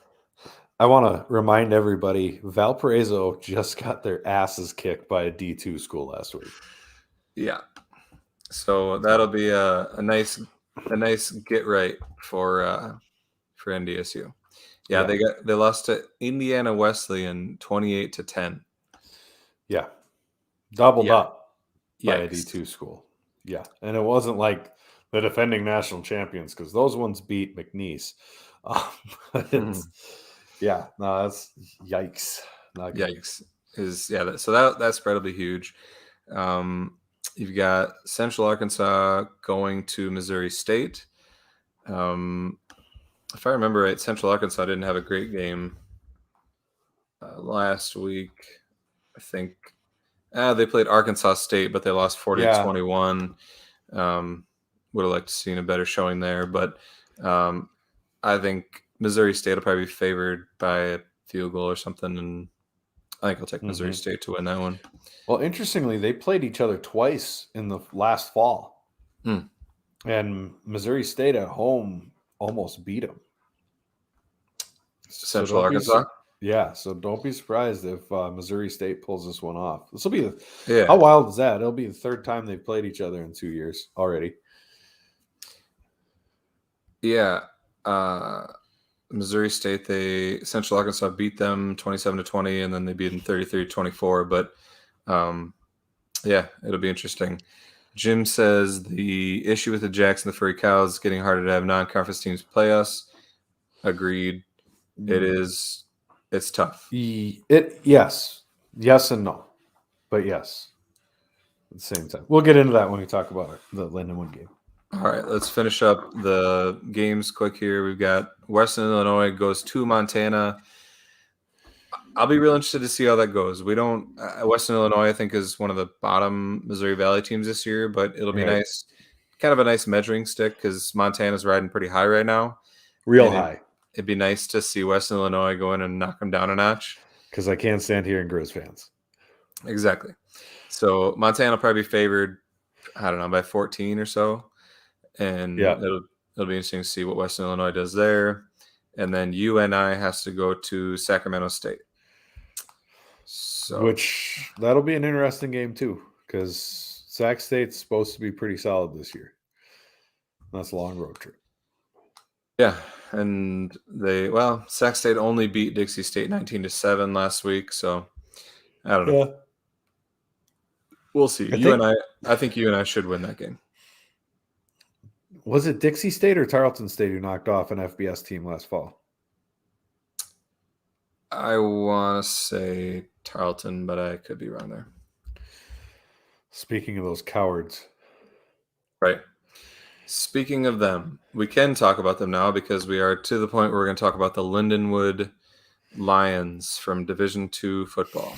I want to remind everybody, Valparaiso just got their asses kicked by a D2 school last week. Yeah. So that'll be a nice get right for NDSU. Yeah, they lost to Indiana Wesleyan 28-10. Yeah. Doubled up by a Yikes. D2 school. Yeah. And it wasn't like the defending national champions because those ones beat McNeese. That's yikes. Not good. Yikes. So that spread will be huge. You've got Central Arkansas going to Missouri State. If I remember right, Central Arkansas didn't have a great game last week. I think they played Arkansas State, but they lost 40-21. Would have liked to seen a better showing there, but I think Missouri State will probably be favored by a field goal or something, and I think I'll take Missouri State to win that one. Well, interestingly, they played each other twice in the last fall. And Missouri State at home almost beat them. Central Arkansas? So don't be surprised if Missouri State pulls this one off. This will be how wild is that? It'll be the third time they've played each other in 2 years already. Yeah. Missouri State, Central Arkansas beat them 27-20, and then they beat them 33-24. But it'll be interesting. Jim says the issue with the Jackson, the Furry Cows, is getting harder to have non-conference teams play us. Agreed. It is. It's tough. Yes and no, but yes at the same time. We'll get into that when we talk about the Lindenwood game. All right, let's finish up the games quick here. We've got Western Illinois goes to Montana. I'll be real interested to see how that goes. Western Illinois, I think, is one of the bottom Missouri Valley teams this year, but it'll be nice, kind of a nice measuring stick because Montana's riding pretty high right now. Real high. It'd be nice to see Western Illinois go in and knock them down a notch. Because I can't stand hearing Grizz fans. Exactly. So Montana will probably be favored, I don't know, by 14 or so. And it'll be interesting to see what Western Illinois does there. And then UNI has to go to Sacramento State. Which that'll be an interesting game too, because Sac State's supposed to be pretty solid this year. That's a long road trip. Yeah, and Sac State only beat Dixie State 19-7 last week, so I don't know. We'll see. I think you and I should win that game. Was it Dixie State or Tarleton State who knocked off an FBS team last fall? I want to say Tarleton, but I could be wrong there. Speaking of those cowards. Right. Speaking of them, we can talk about them now because we are to the point where we're going to talk about the Lindenwood Lions from Division II football.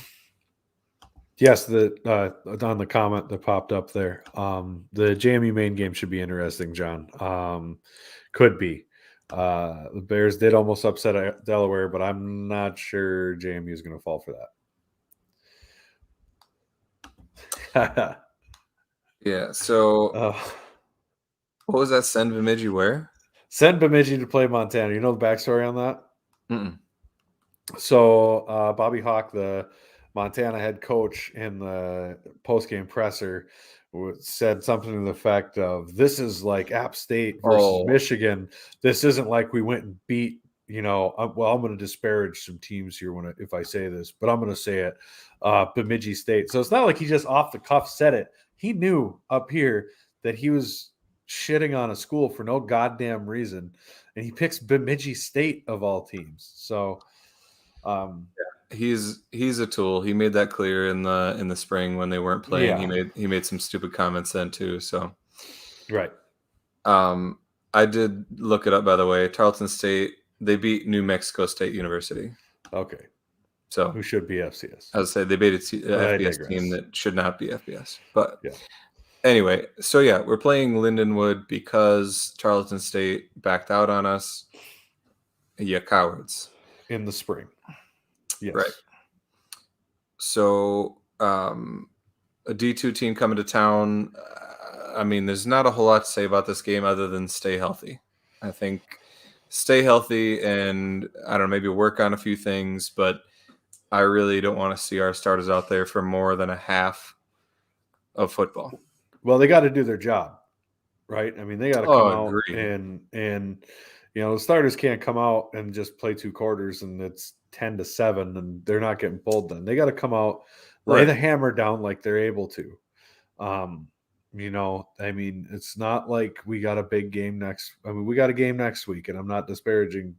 Yes, on the comment that popped up there, the JMU main game should be interesting, John. Could be. The Bears did almost upset Delaware, but I'm not sure JMU is going to fall for that. Yeah. So, what was that? Send Bemidji where? Send Bemidji to play Montana. You know the backstory on that? Mm-mm. So Bobby Hawk, the Montana head coach, in the postgame presser said something to the effect of, "This is like App State versus Michigan. This isn't like we went and beat, I'm going to disparage some teams here if I say this, but I'm going to say it, Bemidji State." So it's not like he just off the cuff said it. He knew up here that he was shitting on a school for no goddamn reason, and he picks Bemidji State of all teams. So he's a tool. He made that clear in the spring when they weren't playing. Yeah. He made some stupid comments then too. So right. I did look it up, by the way. Tarleton State, they beat New Mexico State University. Okay. So who should be FCS? I would say they beat an FBS team that should not be FBS. But yeah. Anyway, so yeah, we're playing Lindenwood because Tarleton State backed out on us. You cowards. In the spring. Yes. Right. So a D2 team coming to town. I mean, there's not a whole lot to say about this game other than stay healthy. I think stay healthy and, I don't know, maybe work on a few things, but I really don't want to see our starters out there for more than a half of football. Well, they got to do their job, right? I mean, they got to come out and the starters can't come out and just play 2 quarters and it's 10-7 and they're not getting pulled then. They got to come out, lay the hammer down like they're able to. I mean, it's not like we got a big game we got a game next week, and I'm not disparaging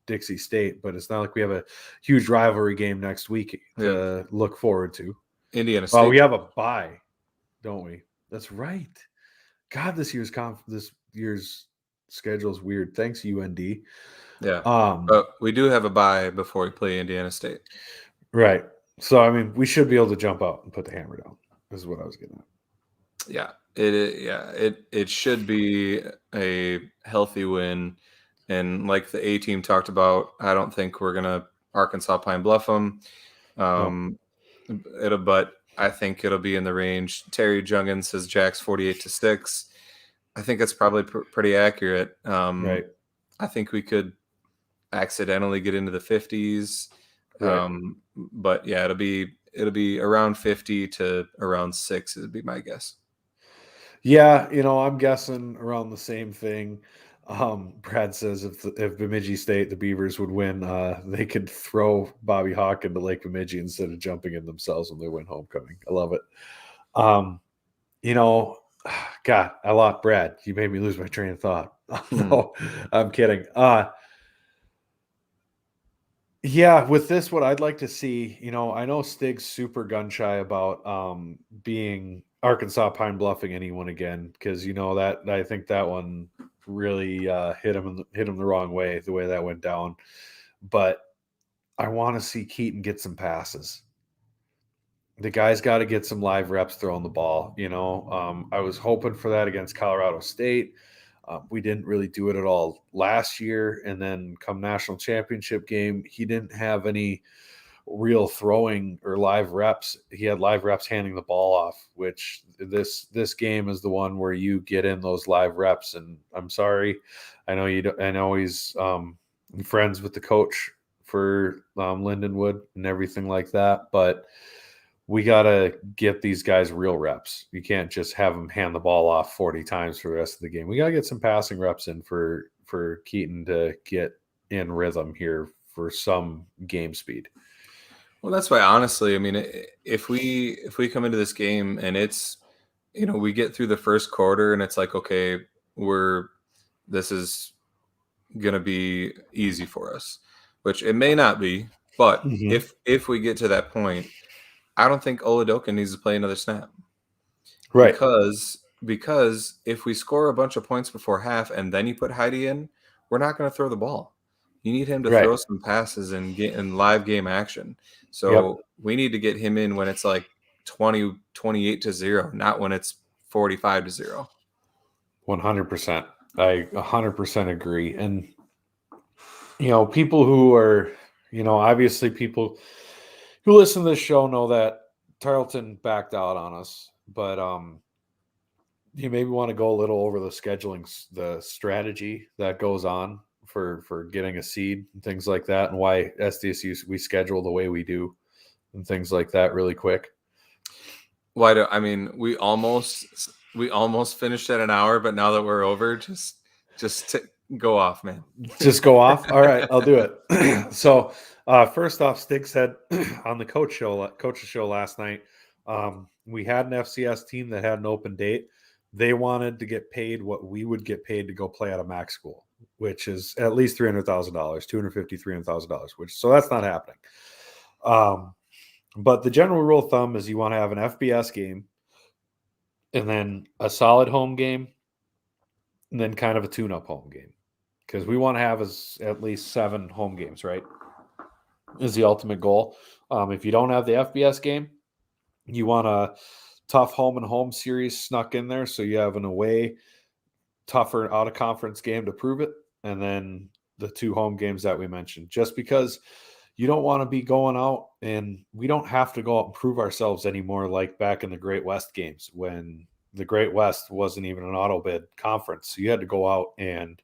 Dixie State, but it's not like we have a huge rivalry game next week to look forward to. Indiana State. Well, we have a bye, don't we? That's right. God, this year's schedule is weird. Thanks, UND. Yeah. But we do have a bye before we play Indiana State. Right. So, I mean, we should be able to jump out and put the hammer down. This is what I was getting at. Yeah. It should be a healthy win. And like the A team talked about, I don't think we're going to Arkansas Pine Bluff them. But I think it'll be in the range. Terry Jungen says Jack's 48-6. I think that's probably pretty accurate. Right. I think we could accidentally get into the 50s. Right. But yeah, it'll be around 50 to around 6 would be my guess. Yeah, I'm guessing around the same thing. Brad says if Bemidji State, the Beavers, would win, they could throw Bobby Hawk into Lake Bemidji instead of jumping in themselves when they win homecoming. I love it. God, I lost Brad. You made me lose my train of thought. No, I'm kidding. Yeah, with this, what I'd like to see, I know Stig's super gun shy about being Arkansas Pine Bluffing anyone again, because that I think that one really hit him the wrong way, the way that went down. But I want to see Keaton get some passes. The guy's got to get some live reps throwing the ball. I was hoping for that against Colorado State. We didn't really do it at all last year. And then come national championship game, he didn't have any real throwing or live reps. He had live reps handing the ball off, which this game is the one where you get in those live reps. And I'm sorry, I know he's friends with the coach for Lindenwood and everything like that, but we got to get these guys real reps. You can't just have them hand the ball off 40 times for the rest of the game. We got to get some passing reps in for Keaton to get in rhythm here for some game speed. Well, that's why, honestly, I mean, if we come into this game and it's, we get through the first quarter and it's like, okay, this is gonna be easy for us, which it may not be, but Hmm. if we get to that point, I don't think Oladoka needs to play another snap. Right. Because if we score a bunch of points before half and then you put Heidi in, we're not going to throw the ball. You need him to Right. throw some passes and get in live game action. Yep. So we need to get him in when it's like 28-0, not when it's 45-0. 100%. I 100% agree. And people who are, obviously people who listen to this show know that Tarleton backed out on us, but you maybe want to go a little over the scheduling, the strategy that goes on for getting a seed and things like that, and why SDSU we schedule the way we do and things like that really quick. I mean, we almost finished at an hour, but now that we're over, just go off, man. Just go off. All right, I'll do it. So, first off, Stig said on the coach's show last night, we had an FCS team that had an open date. They wanted to get paid what we would get paid to go play at a MAC school, which is at least $300,000, $250,000, $300,000. So that's not happening. But the general rule of thumb is you want to have an FBS game, and then a solid home game, and then kind of a tune-up home game. Because we want to have at least 7 home games, right? Is the ultimate goal. If you don't have the FBS game, you want a tough home and home series snuck in there, so you have an away, tougher out of conference game to prove it, and then the 2 home games that we mentioned. Just because you don't want to be going out, and we don't have to go out and prove ourselves anymore like back in the Great West games when the Great West wasn't even an auto bid conference. So you had to go out and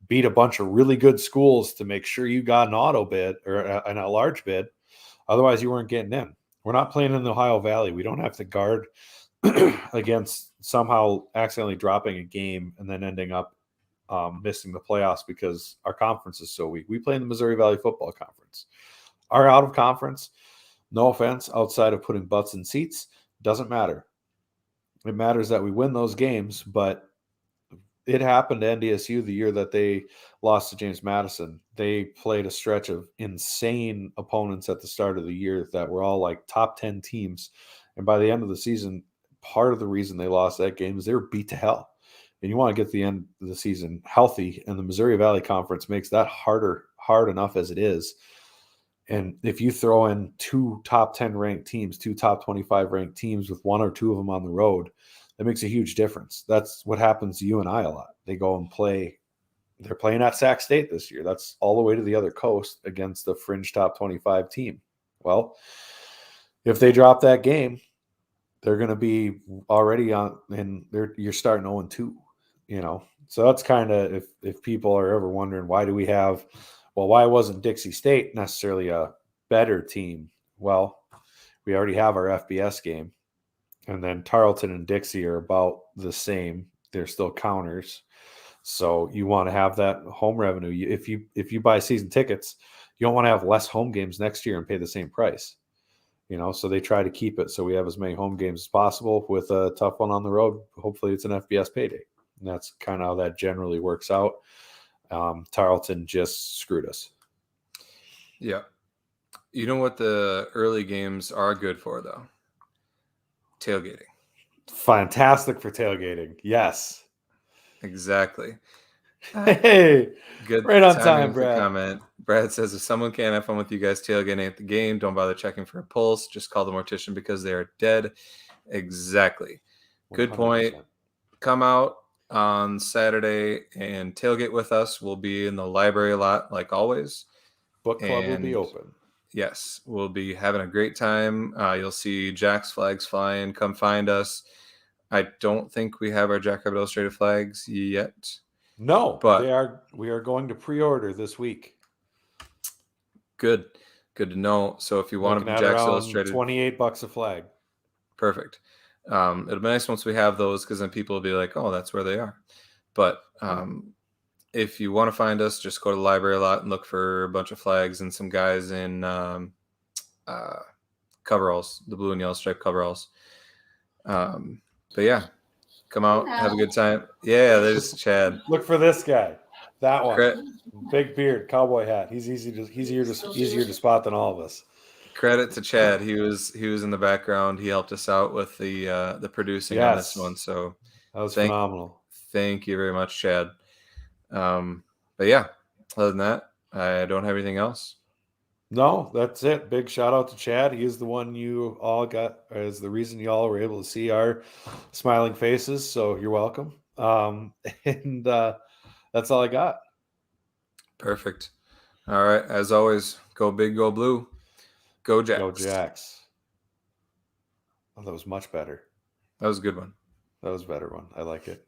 beat a bunch of really good schools to make sure you got an auto bid or a large bid. Otherwise, you weren't getting in. We're not playing in the Ohio Valley. We don't have to guard against somehow accidentally dropping a game and then ending up missing the playoffs because our conference is so weak. We play in the Missouri Valley Football Conference. Our out of conference, no offense, outside of putting butts in seats, doesn't matter. It matters that we win those games, but it happened to NDSU the year that they lost to James Madison. They played a stretch of insane opponents at the start of the year that were all like top 10 teams. And by the end of the season, part of the reason they lost that game is they were beat to hell. And you want to get the end of the season healthy, and the Missouri Valley Conference makes that hard enough as it is. And if you throw in 2 top 10 ranked teams, 2 top 25 ranked teams with 1 or 2 of them on the road, that makes a huge difference. That's what happens to you and I a lot. They go and play. They're playing at Sac State this year. That's all the way to the other coast against the fringe top 25 team. Well, if they drop that game, they're going to be already on, and you're starting 0-2. So that's kind of, if people are ever wondering why do we have, well, why wasn't Dixie State necessarily a better team? Well, we already have our FBS game. And then Tarleton and Dixie are about the same. They're still counters. So you want to have that home revenue. If you buy season tickets, you don't want to have less home games next year and pay the same price. So they try to keep it so we have as many home games as possible with a tough one on the road. Hopefully it's an FBS payday. And that's kind of how that generally works out. Tarleton just screwed us. Yeah. You know what the early games are good for, though? Tailgating. Fantastic for tailgating. Yes. Exactly. Hey, Good right on timing time, with the Brad. comment. Brad says, if someone can't have fun with you guys tailgating at the game, don't bother checking for a pulse. Just call the mortician because they are dead. Exactly. Good 100%. point. Come out on Saturday and tailgate with us. We'll be in the library lot like always. Book club will be open. Yes, we'll be having a great time. You'll see Jack's flags flying. Come find us. I don't think we have our Jack Rabbit Illustrated flags yet. No, but we are going to pre-order this week. Good to know. So if you want to be Jack's Illustrated, $28 a flag. Perfect. It'll be nice once we have those, because then people will be like, oh, that's where they are. But if you want to find us, just go to the library lot and look for a bunch of flags and some guys in coveralls, the blue and yellow stripe coveralls. But yeah, come out, have a good time. Yeah, there's Chad. Look for this guy. That one. Credit, Big beard, cowboy hat. He's easier to spot than all of us. credit to Chad. He was in the background. He helped us out with the producing on this one. So that was phenomenal. Thank you very much, Chad. But yeah, other than that, I don't have anything else. No, that's it. Big shout out to Chad. He is the one you all got as the reason you all were able to see our smiling faces. So you're welcome. And that's all I got. Perfect. All right. As always, go big, go blue. Go Jacks. Go Jacks. Oh, that was much better. That was a good one. That was a better one. I like it.